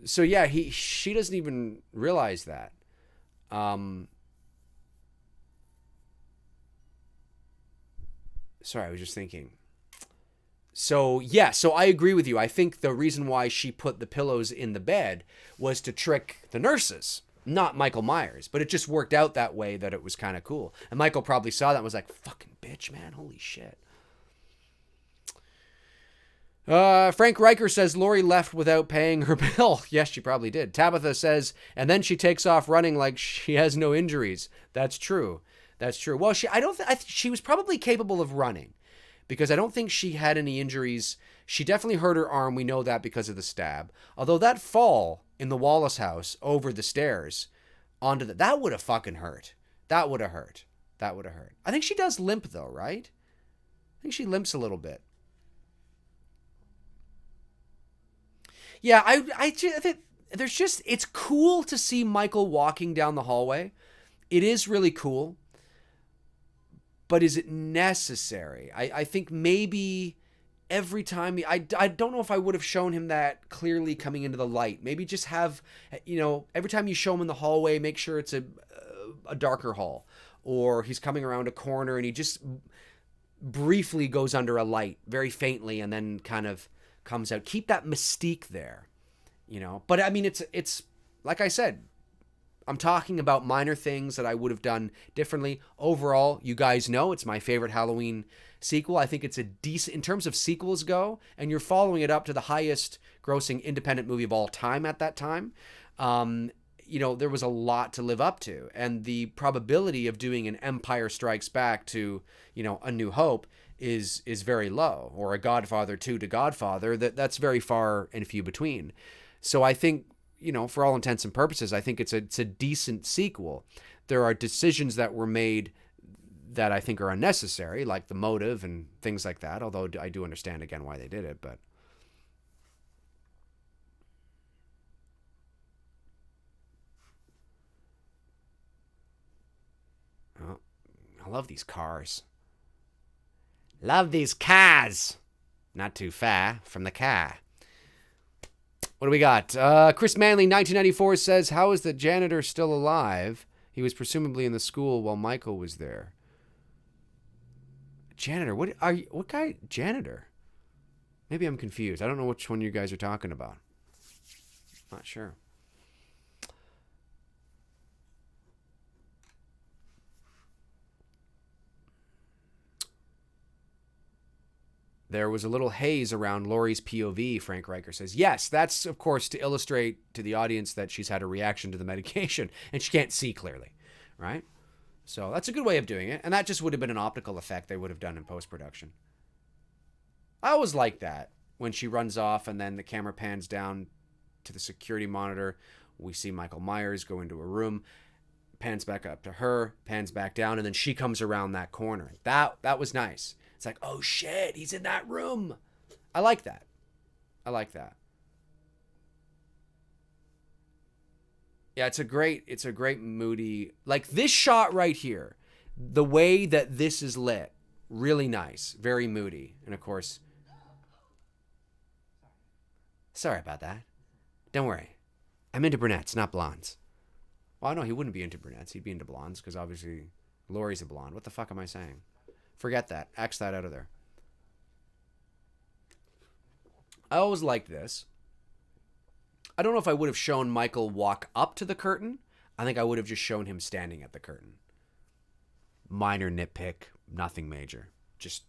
A: yeah, she doesn't even realize that. Sorry, I was just thinking. So yeah, so I agree with you. I think the reason why she put the pillows in the bed was to trick the nurses. Not Michael Myers, but it just worked out that way that it was kind of cool. And Michael probably saw that and was like, fucking bitch, man, holy shit. Frank Riker says Laurie left without paying her bill. Yes, she probably did. Tabitha says, and then she takes off running like she has no injuries. That's true. That's true. Well, she was probably capable of running because I don't think she had any injuries. She definitely hurt her arm. We know that because of the stab. Although that fall in the Wallace house over the stairs onto that would have fucking hurt. That would have hurt. I think she does limp though, right? I think she limps a little bit. Yeah, I think there's just, it's cool to see Michael walking down the hallway. It is really cool. But is it necessary? I think maybe every time, I don't know if I would have shown him that clearly coming into the light. Maybe just have, every time you show him in the hallway, make sure it's a darker hall. Or he's coming around a corner and he just briefly goes under a light, very faintly, and then kind of comes out. Keep that mystique there, But I mean, it's like I said, I'm talking about minor things that I would have done differently. Overall, you guys know it's my favorite Halloween sequel. I think it's a decent, in terms of sequels go, and you're following it up to the highest grossing independent movie of all time at that time. There was a lot to live up to, and the probability of doing an Empire Strikes Back to, A New Hope is very low, or a Godfather 2 to Godfather. That's very far and few between. So I think, for all intents and purposes, I think it's a decent sequel. There are decisions that were made that I think are unnecessary, like the motive and things like that, although I do understand, again, why they did it, but... Oh, I love these cars. Love these cars! Not too far from the car. What do we got? Chris Manley, 1994, says, how is the janitor still alive? He was presumably in the school while Michael was there. Janitor? What guy? Janitor? Maybe I'm confused. I don't know which one you guys are talking about. Not sure. There was a little haze around Laurie's POV, Frank Riker says. Yes, that's, of course, to illustrate to the audience that she's had a reaction to the medication and she can't see clearly, right? So that's a good way of doing it. And that just would have been an optical effect they would have done in post-production. I always like that when she runs off and then the camera pans down to the security monitor. We see Michael Myers go into a room, pans back up to her, pans back down, and then she comes around that corner. That was nice. It's like, oh shit, he's in that room. I like that. Yeah, it's a great moody, like this shot right here, the way that this is lit, really nice, very moody. And of course, sorry about that. Don't worry. I'm into brunettes, not blondes. Well, no, he wouldn't be into brunettes. He'd be into blondes because obviously Laurie's a blonde. What the fuck am I saying? Forget that. Axe that out of there. I always liked this. I don't know if I would have shown Michael walk up to the curtain. I think I would have just shown him standing at the curtain. Minor nitpick, nothing major. Just,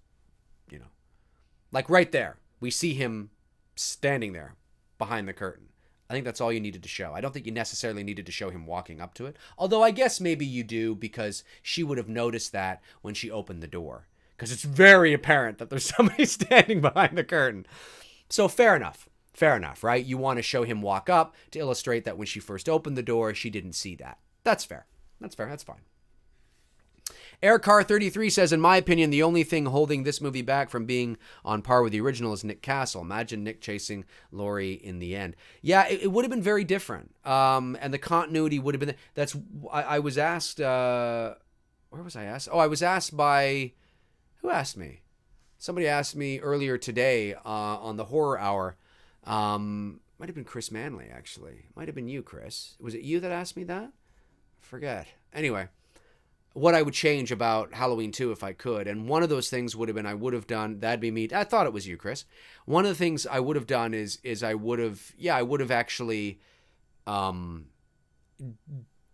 A: like right there. We see him standing there behind the curtain. I think that's all you needed to show. I don't think you necessarily needed to show him walking up to it. Although I guess maybe you do because she would have noticed that when she opened the door. Because it's very apparent that there's somebody standing behind the curtain. So fair enough. Fair enough, right? You want to show him walk up to illustrate that when she first opened the door, she didn't see that. That's fair. That's fine. Aircar33 says, in my opinion, the only thing holding this movie back from being on par with the original is Nick Castle. Imagine Nick chasing Laurie in the end. Yeah, it would have been very different. And the continuity would have been... I was asked... where was I asked? Oh, I was asked by... Who asked me? Somebody asked me earlier today on the Horror Hour. Might have been Chris Manley, actually. Might have been you, Chris. Was it you that asked me that? Forget. Anyway... what I would change about Halloween 2 if I could. And one of those things would have been, I would have done, that'd be me. I thought it was you, Chris. One of the things I would have done is I would have actually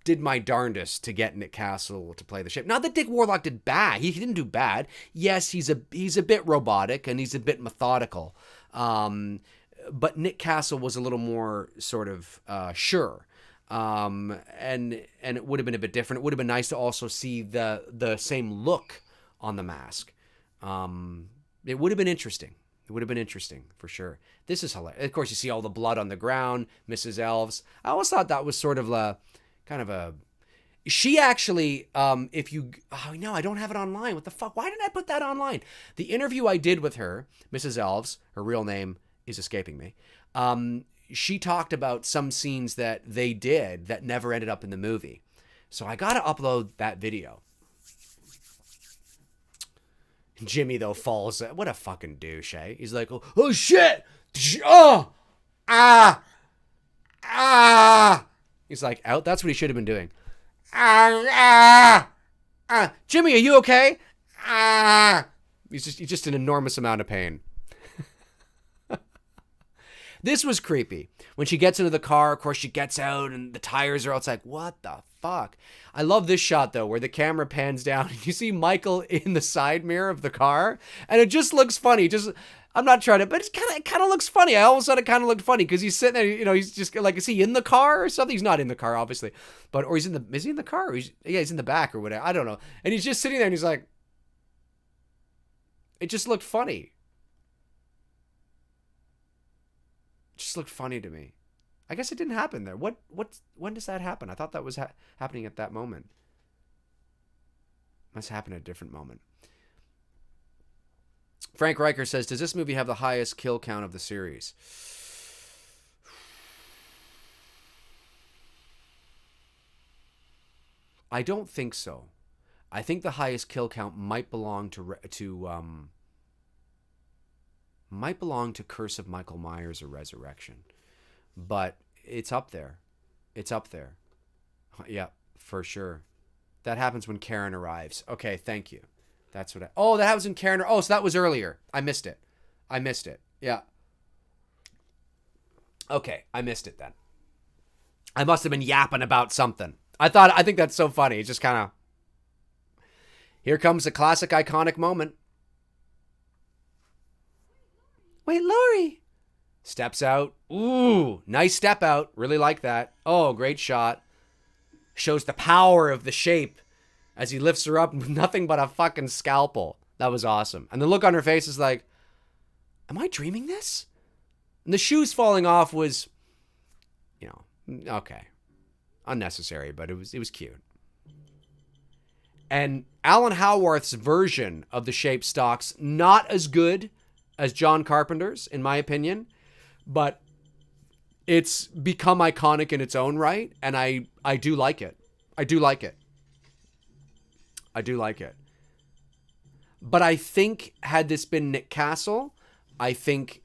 A: did my darndest to get Nick Castle to play the ship. Not that Dick Warlock did bad. He didn't do bad. Yes, he's a bit robotic and he's a bit methodical. But Nick Castle was a little more sort of sure. And it would have been a bit different. It would have been nice to also see the same look on the mask. It would have been interesting. It would have been interesting for sure. This is hilarious. Of course, you see all the blood on the ground, Mrs. Elves. I always thought that was sort of she actually, I don't have it online. What the fuck? Why didn't I put that online? The interview I did with her, Mrs. Elves, her real name is escaping me. She talked about some scenes that they did that never ended up in the movie. So I got to upload that video. Jimmy, though, falls. What a fucking douche, eh? He's like, oh shit! Oh! He's like, out? That's what he should have been doing. Jimmy, are you okay? He's just an enormous amount of pain. This was creepy. When she gets into the car, of course, she gets out and the tires are out. It's like, what the fuck? I love this shot, though, where the camera pans down and you see Michael in the side mirror of the car. And it just looks funny. I'm not trying to, but it kind of looks funny. I always thought it kind of looked funny because he's sitting there, he's just like, is he in the car or something? He's not in the car, obviously. Or is he in the car? Or he's in the back or whatever. I don't know. And he's just sitting there and he's like, it just looked funny. It just looked funny to me. I guess it didn't happen there. When does that happen? I thought that was happening at that moment. Must happen at a different moment. Frank Riker says, does this movie have the highest kill count of the series? I don't think so. I think the highest kill count might belong to Curse of Michael Myers or Resurrection. But it's up there. It's up there. Yeah, for sure. That happens when Karen arrives. Okay, thank you. That's what that happens when Karen. Oh, so that was earlier. I missed it. Yeah. Okay, I missed it then. I must have been yapping about something. I think that's so funny. It's just kind of... Here comes a classic iconic moment. Wait, Laurie. Steps out. Ooh, nice step out. Really like that. Oh, great shot. Shows the power of the shape as he lifts her up with nothing but a fucking scalpel. That was awesome. And the look on her face is like, am I dreaming this? And the shoes falling off was, okay. Unnecessary, but it was cute. And Alan Howarth's version of the shape stocks, not as good as John Carpenter's, in my opinion, but it's become iconic in its own right, and I do like it. I do like it. But I think had this been Nick Castle, I think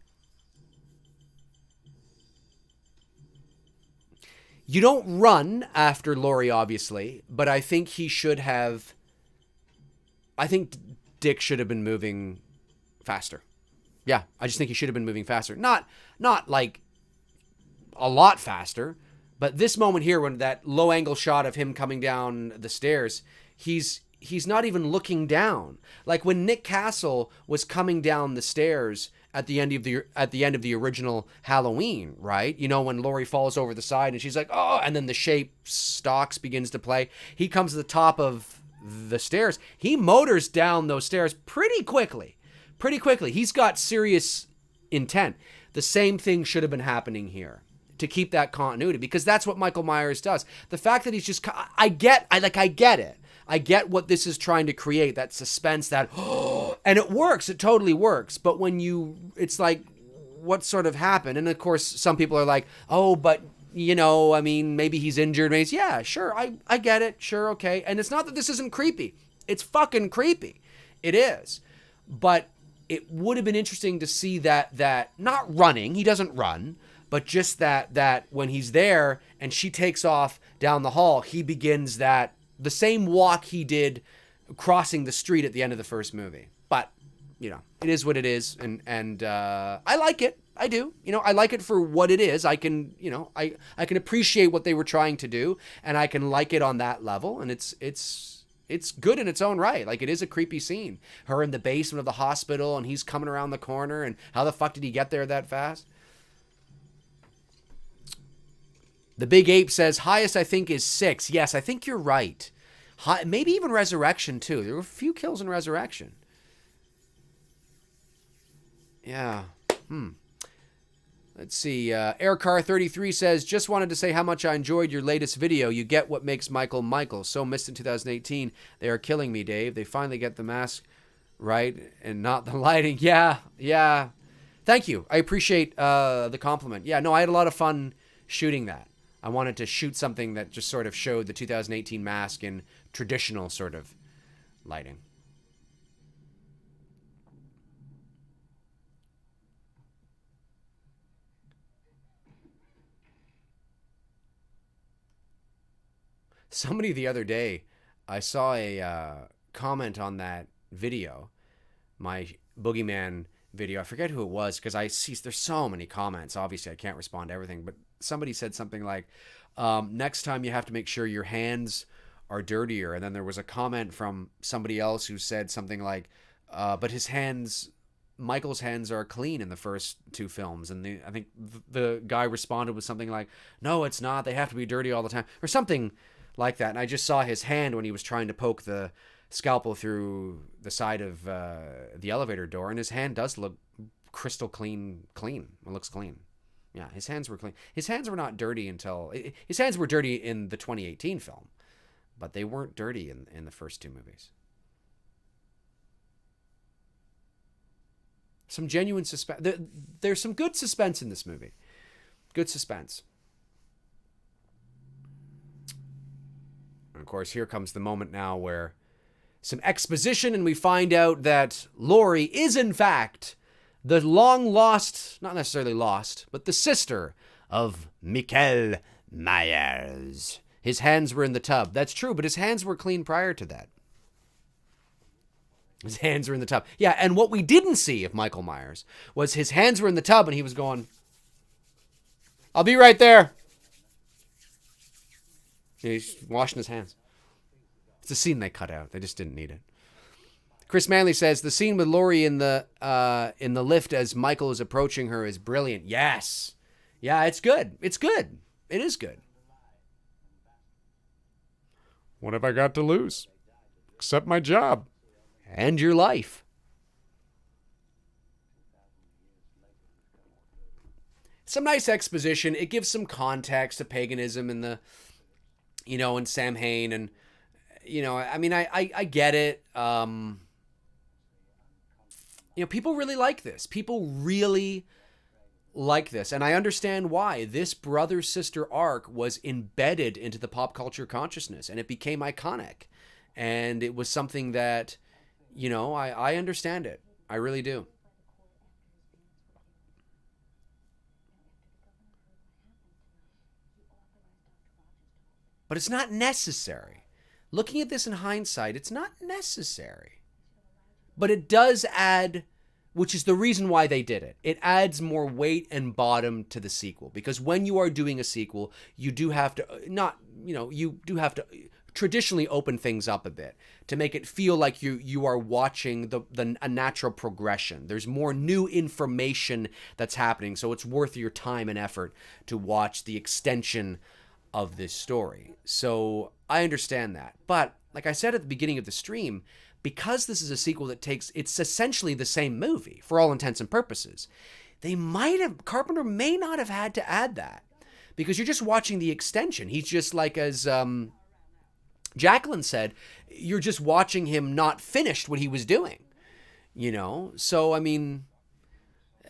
A: you don't run after Laurie, obviously, but I think he should have... I think Dick should have been moving faster. Yeah, I just think he should have been moving faster. Not like a lot faster, but this moment here, when that low angle shot of him coming down the stairs, he's not even looking down. Like when Nick Castle was coming down the stairs at the end of the original Halloween, right? When Laurie falls over the side and she's like, oh, and then the shape stalks begins to play. He comes to the top of the stairs. He motors down those stairs pretty quickly. He's got serious intent. The same thing should have been happening here to keep that continuity, because that's what Michael Myers does. The fact that he's just, I get it. I get what this is trying to create, that suspense, that, and it works. It totally works. But when it's like, what sort of happened? And of course, some people are like, oh, but maybe he's injured. Maybe yeah, sure. I get it. Sure. Okay. And it's not that this isn't creepy. It's fucking creepy. It is. But it would have been interesting to see that not running, he doesn't run, but just that when he's there and she takes off down the hall, he begins the same walk he did crossing the street at the end of the first movie. But, it is what it is. And I like it. I do. I like it for what it is. I can, I can appreciate what they were trying to do, and I can like it on that level. And it's good in its own right. Like, it is a creepy scene. Her in the basement of the hospital and he's coming around the corner, and how the fuck did he get there that fast? The Big Ape says, highest I think is 6. Yes, I think you're right. Maybe even Resurrection too. There were a few kills in Resurrection. Yeah. Let's see. Aircar33 says, just wanted to say how much I enjoyed your latest video. You get what makes Michael Michael. So missed in 2018. They are killing me, Dave. They finally get the mask right and not the lighting. Yeah. Thank you. I appreciate the compliment. Yeah, no, I had a lot of fun shooting that. I wanted to shoot something that just sort of showed the 2018 mask in traditional sort of lighting. Somebody the other day, I saw a comment on that video, my boogeyman video. I forget who it was because I see there's so many comments. Obviously, I can't respond to everything, but somebody said something like, next time you have to make sure your hands are dirtier. And then there was a comment from somebody else who said something like, but Michael's hands are clean in the first two films. And I think the guy responded with something like, no, it's not. They have to be dirty all the time, or something like that. And I just saw his hand when he was trying to poke the scalpel through the side of the elevator door, and his hand does look crystal clean. It looks clean. Yeah, his hands were clean. His hands were not dirty his hands were dirty in the 2018 film, but they weren't dirty in the first two movies. Some genuine suspense. There's some good suspense in this movie. Good suspense. And of course, here comes the moment now where some exposition, and we find out that Laurie is, in fact, the long-lost, not necessarily lost, but the sister of Michael Myers. His hands were in the tub. That's true, but his hands were clean prior to that. His hands were in the tub. Yeah, and what we didn't see of Michael Myers was his hands were in the tub, and he was going, I'll be right there. He's washing his hands. It's a scene they cut out. They just didn't need it. Chris Manley says the scene with Laurie in the lift as Michael is approaching her is brilliant. Yes. Yeah, it's good. It's good. It is good. What have I got to lose? Except my job. And your life. Some nice exposition. It gives some context to paganism and and Samhain, and I mean, I get it. People really like this. People really like this. And I understand why. This brother-sister arc was embedded into the pop culture consciousness, and it became iconic. And it was something that, I understand it. I really do. But it's not necessary. Looking at this in hindsight, it's not necessary. But it does add, which is the reason why they did it. It adds more weight and bottom to the sequel. Because when you are doing a sequel, you do have to, you do have to traditionally open things up a bit to make it feel like you are watching a natural progression. There's more new information that's happening, so it's worth your time and effort to watch the extension of this story. So I understand that. But like I said at the beginning of the stream, because this is a sequel it's essentially the same movie for all intents and purposes, Carpenter may not have had to add that, because you're just watching the extension. He's just like, as Jacqueline said, you're just watching him not finished what he was doing, So, I mean,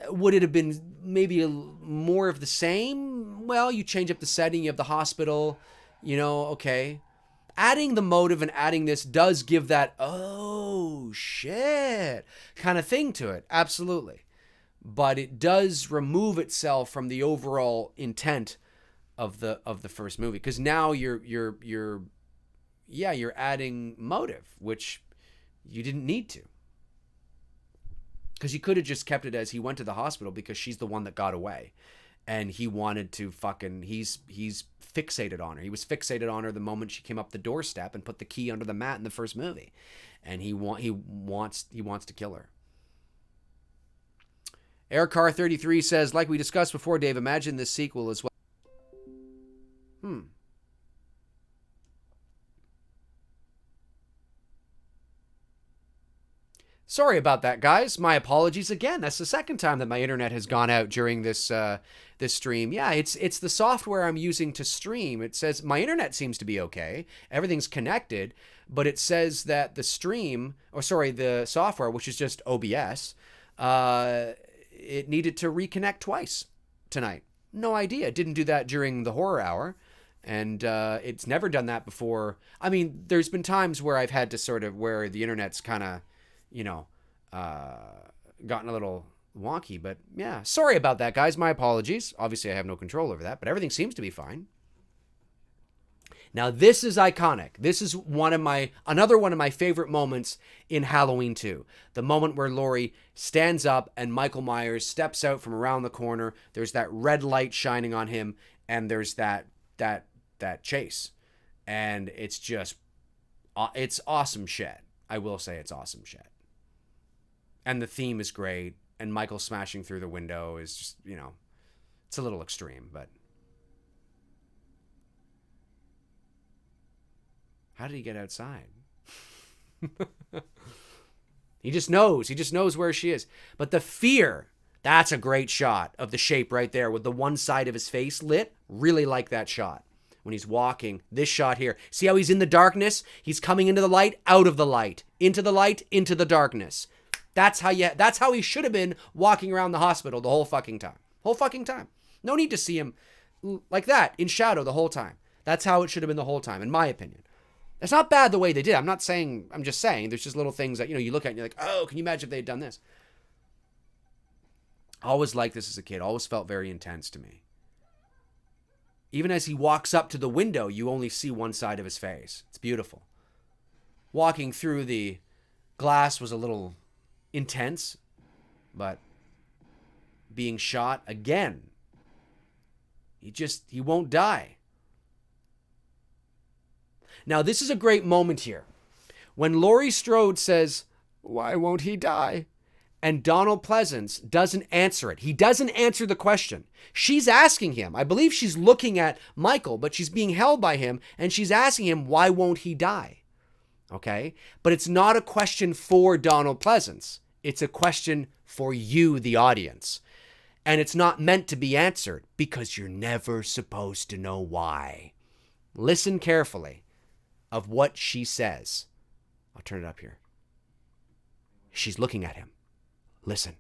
A: would it have been maybe more of the same? Well, you change up the setting, you have the hospital, okay. Adding the motive and adding this does give that, oh, shit, kind of thing to it. Absolutely. But it does remove itself from the overall intent of the first movie. Because now you're adding motive, which you didn't need to. Because you could have just kept it as he went to the hospital because she's the one that got away. And he wanted to he's fixated on her. He was fixated on her the moment she came up the doorstep and put the key under the mat in the first movie. And he wants to kill her. AirCar33 says, like we discussed before, Dave, imagine this sequel as well. Sorry about that, guys. My apologies again. That's the second time that my internet has gone out during this stream. Yeah, it's the software I'm using to stream. It says my internet seems to be okay. Everything's connected, but it says that the software, which is just OBS, it needed to reconnect twice tonight. No idea. It didn't do that during the horror hour. And it's never done that before. I mean, there's been times where I've had to where the internet's kind of, gotten a little wonky, but yeah, sorry about that, guys. My apologies. Obviously, I have no control over that, but everything seems to be fine. Now, this is iconic. This is another one of my favorite moments in Halloween 2. The moment where Laurie stands up and Michael Myers steps out from around the corner. There's that red light shining on him, and there's that chase. And it's just, it's awesome shit. I will say it's awesome shit. And the theme is great, and Michael smashing through the window is just, it's a little extreme, but... How did he get outside? He just knows. He just knows where she is. But the fear, that's a great shot of the shape right there with the one side of his face lit. Really like that shot. When he's walking, this shot here. See how he's in the darkness? He's coming into the light, out of the light, into the darkness. That's how he should have been walking around the hospital the whole fucking time. Whole fucking time. No need to see him like that, in shadow the whole time. That's how it should have been the whole time, in my opinion. It's not bad the way they did. I'm just saying there's just little things that, you look at and you're like, oh, can you imagine if they had done this? I always liked this as a kid. Always felt very intense to me. Even as he walks up to the window, you only see one side of his face. It's beautiful. Walking through the glass was a little intense, but being shot again, he won't die. Now, this is a great moment here. When Laurie Strode says, "Why won't he die?" and Donald Pleasance doesn't answer it. He doesn't answer the question. She's asking him. I believe she's looking at Michael, but she's being held by him, and she's asking him, why won't he die? Okay? But it's not a question for Donald Pleasance. It's a question for you, the audience. And it's not meant to be answered because you're never supposed to know why. Listen carefully of what she says. I'll turn it up here. She's looking at him. Listen.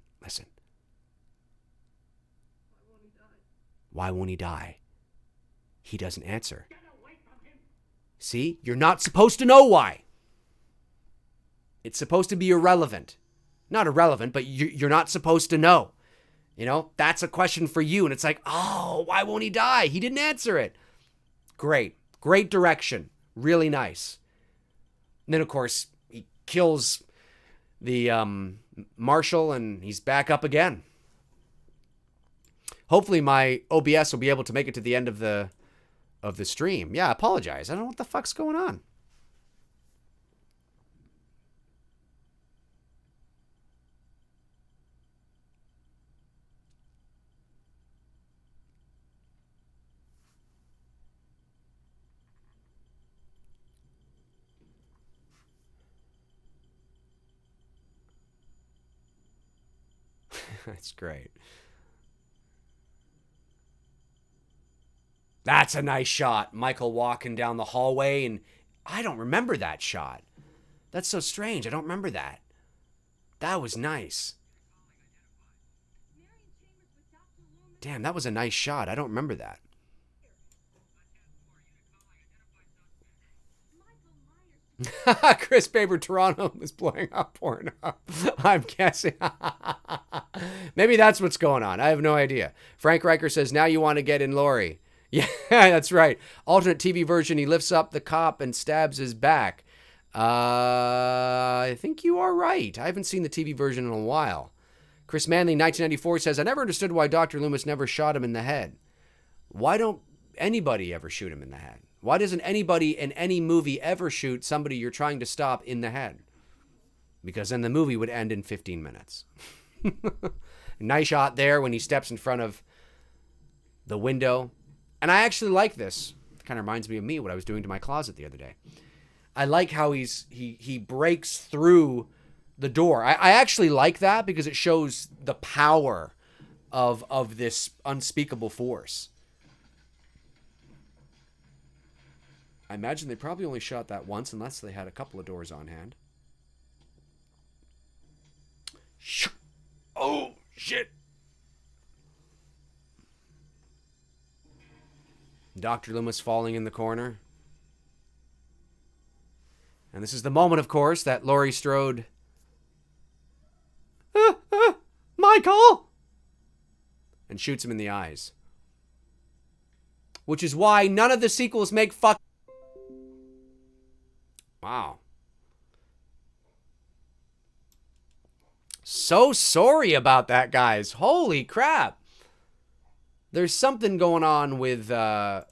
A: Why won't he die? He doesn't answer. See? You're not supposed to know why. It's supposed to be irrelevant. Not irrelevant, but you're not supposed to know. That's a question for you. And it's like, oh, why won't he die? He didn't answer it. Great direction. Really nice. And then, of course, he kills the Marshal, and he's back up again. Hopefully my OBS will be able to make it to the end of the stream. Yeah, I apologize. I don't know what the fuck's going on. That's great. That's a nice shot. Michael walking down the hallway, and I don't remember that shot. That's so strange. I don't remember that. That was nice. Damn, that was a nice shot. I don't remember that. Chris Baber, Toronto is blowing up Pornhub. I'm guessing. Maybe that's what's going on. I have no idea. Frank Riker says, now you want to get in Laurie. Yeah, that's right. Alternate TV version, he lifts up the cop and stabs his back. I think you are right. I haven't seen the TV version in a while. Chris Manley, 1994, says, I never understood why Dr. Loomis never shot him in the head. Why don't anybody ever shoot him in the head? Why doesn't anybody in any movie ever shoot somebody you're trying to stop in the head? Because then the movie would end in 15 minutes. Nice shot there when he steps in front of the window. And I actually like this. It kind of reminds me of me, what I was doing to my closet the other day. I like how he breaks through the door. I actually like that because it shows the power of this unspeakable force. I imagine they probably only shot that once unless they had a couple of doors on hand. Oh, shit. Dr. Loomis falling in the corner. And this is the moment, of course, that Laurie Strode... Michael! And shoots him in the eyes. Which is why none of the sequels make fuck... Wow. So sorry about that, guys. Holy crap. There's something going on with my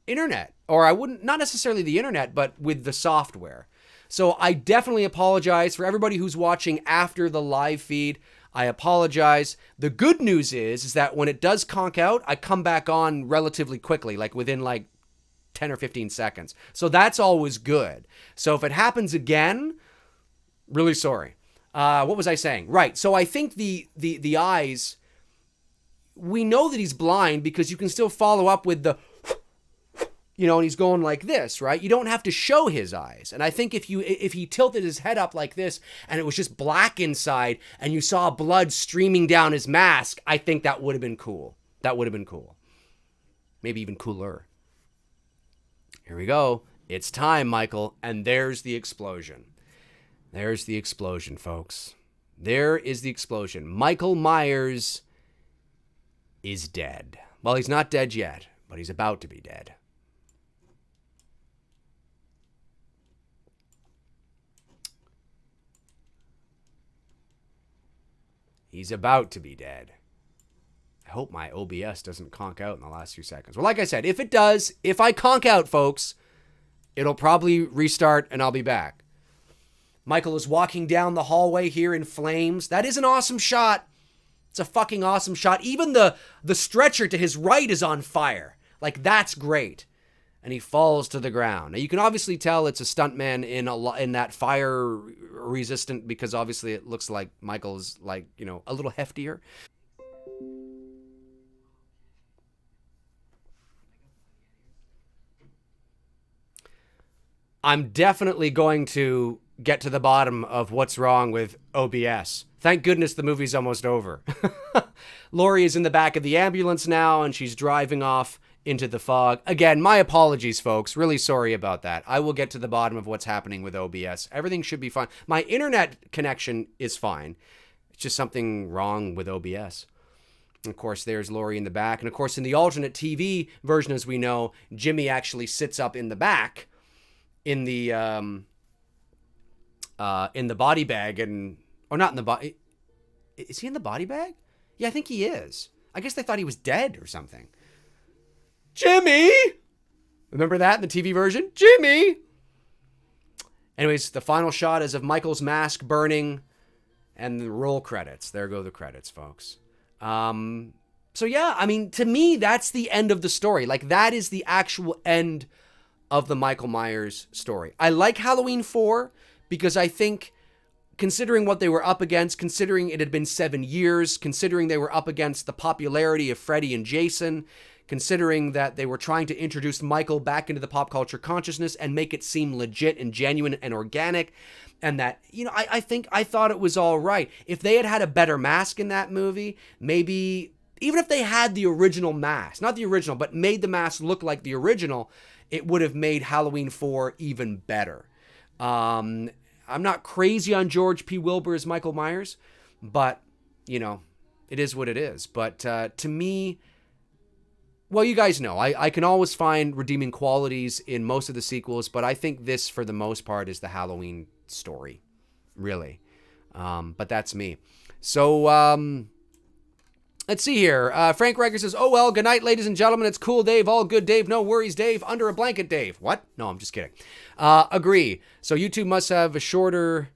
A: internet, or I wouldn't, not necessarily the internet, but with the software. So I definitely apologize for everybody who's watching after the live feed. I apologize. The good news is that when it does conk out, I come back on relatively quickly, like within like 10 or 15 seconds. So that's always good. So if it happens again, really sorry. What was I saying? Right. So I think the eyes, we know that he's blind because you can still follow up with the, and he's going like this, right? You don't have to show his eyes. And I think if he tilted his head up like this and it was just black inside and you saw blood streaming down his mask, I think that would have been cool. That would have been cool. Maybe even cooler. Here we go. It's time, Michael. And there's the explosion. There's the explosion, folks. There is the explosion. Michael Myers is dead. Well, he's not dead yet, but he's about to be dead. He's about to be dead. I hope my OBS doesn't conk out in the last few seconds. Well, like I said, if it does, if I conk out, folks, it'll probably restart and I'll be back. Michael is walking down the hallway here in flames. That is an awesome shot. It's a fucking awesome shot. Even the stretcher to his right is on fire. Like, that's great. And he falls to the ground. Now, you can obviously tell it's a stuntman in that fire resistant, because obviously it looks like Michael's like, a little heftier. I'm definitely going to get to the bottom of what's wrong with OBS. Thank goodness the movie's almost over. Laurie is in the back of the ambulance now, and she's driving off into the fog. Again, my apologies, folks. Really sorry about that. I will get to the bottom of what's happening with OBS. Everything should be fine. My internet connection is fine. It's just something wrong with OBS. And of course, there's Laurie in the back. And of course, in the alternate TV version, as we know, Jimmy actually sits up in the back in the body bag, or not in the body. Is he in the body bag? Yeah, I think he is. I guess they thought he was dead or something. Jimmy! Remember that in the TV version? Jimmy! Anyways, the final shot is of Michael's mask burning and the roll credits. There go the credits, folks. So yeah, I mean, to me, that's the end of the story. Like, that is the actual end of the Michael Myers story. I like Halloween 4 because I think, considering what they were up against, considering it had been 7 years, considering they were up against the popularity of Freddy and Jason, considering that they were trying to introduce Michael back into the pop culture consciousness and make it seem legit and genuine and organic, and that, I thought it was all right. If they had had a better mask in that movie, maybe, even if they had the original mask, not the original, but made the mask look like the original, it would have made Halloween 4 even better. I'm not crazy on George P. Wilbur as Michael Myers, but, it is what it is. But to me, well, you guys know, I can always find redeeming qualities in most of the sequels, but I think this, for the most part, is the Halloween story, really. But that's me. So, let's see here. Frank Riker says, "Oh, well, good night, ladies and gentlemen. It's cool, Dave. All good, Dave. No worries, Dave. Under a blanket, Dave." What? No, I'm just kidding. Agree. So you two must have a shorter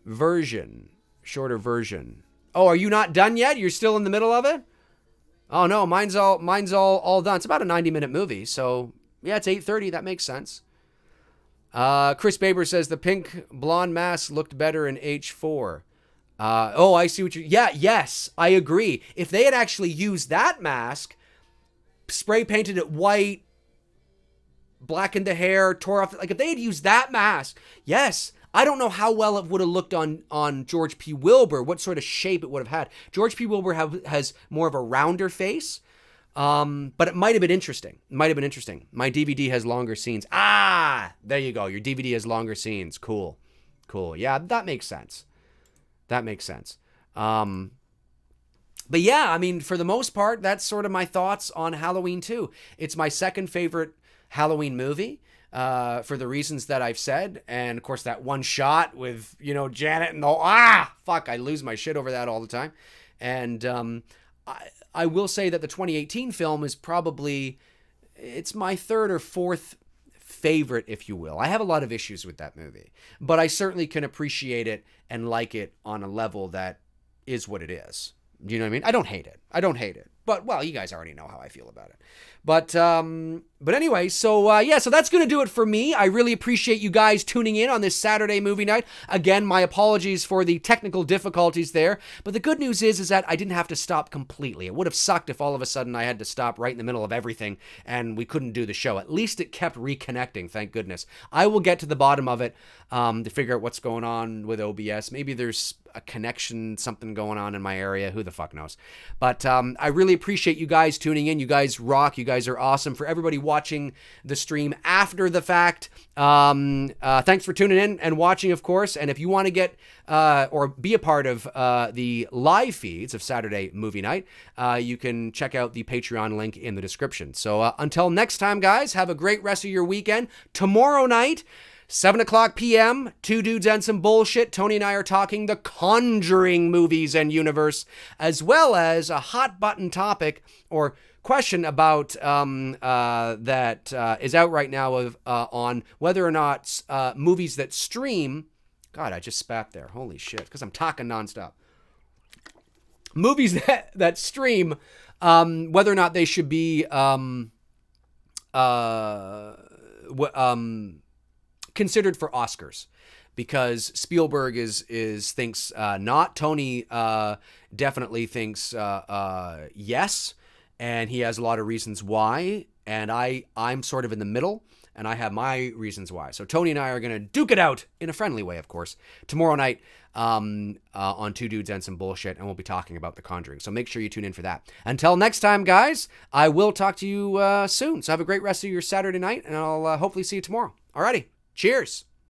A: version. Oh, are you not done yet? You're still in the middle of it? Oh, no, mine's all done. It's about a 90-minute movie. So, yeah, it's 8:30. That makes sense. Chris Baber says, "The pink blonde mask looked better in H4. I see what yes, I agree. If they had actually used that mask, spray painted it white, blackened the hair, tore off, like if they had used that mask, yes. I don't know how well it would have looked on George P. Wilbur, what sort of shape it would have had. George P. Wilbur has more of a rounder face, but it might have been interesting. My DVD has longer scenes. There you go. Your DVD has longer scenes. Cool. Yeah, that makes sense. But yeah, I mean, for the most part, that's sort of my thoughts on Halloween 2. It's my second favorite Halloween movie. For the reasons that I've said, and of course that one shot with Janet and I lose my shit over that all the time. And I will say that the 2018 film is probably, it's my third or fourth favorite, if you will. I have a lot of issues with that movie, but I certainly can appreciate it and like it on a level that is what it is. You know what I mean? I don't hate it. But, well, you guys already know how I feel about it. But anyway, so that's going to do it for me. I really appreciate you guys tuning in on this Saturday movie night. Again, my apologies for the technical difficulties there. But the good news is that I didn't have to stop completely. It would have sucked if all of a sudden I had to stop right in the middle of everything and we couldn't do the show. At least it kept reconnecting, thank goodness. I will get to the bottom of it to figure out what's going on with OBS. Maybe there's a connection, something going on in my area. Who the fuck knows? But I really appreciate you guys tuning in. You guys rock. You guys are awesome. For everybody watching the stream after the fact, thanks for tuning in and watching, of course. And if you want to get or be a part of the live feeds of Saturday Movie Night, you can check out the Patreon link in the description. So until next time, guys, have a great rest of your weekend. Tomorrow night, 7 o'clock p.m., Two Dudes and Some Bullshit. Tony and I are talking the Conjuring movies and universe, as well as a hot button topic or question about that is out right now on whether or not movies that stream. God, I just spat there. Holy shit, because I'm talking nonstop. Movies that stream, whether or not they should be considered for Oscars, because Spielberg thinks not. Tony definitely thinks yes, and he has a lot of reasons why, and I'm sort of in the middle, and I have my reasons why. So Tony and I are going to duke it out in a friendly way, of course, tomorrow night on Two Dudes and Some Bullshit, and we'll be talking about The Conjuring. So make sure you tune in for that. Until next time, guys, I will talk to you soon. So have a great rest of your Saturday night, and I'll hopefully see you tomorrow. Alrighty. Cheers.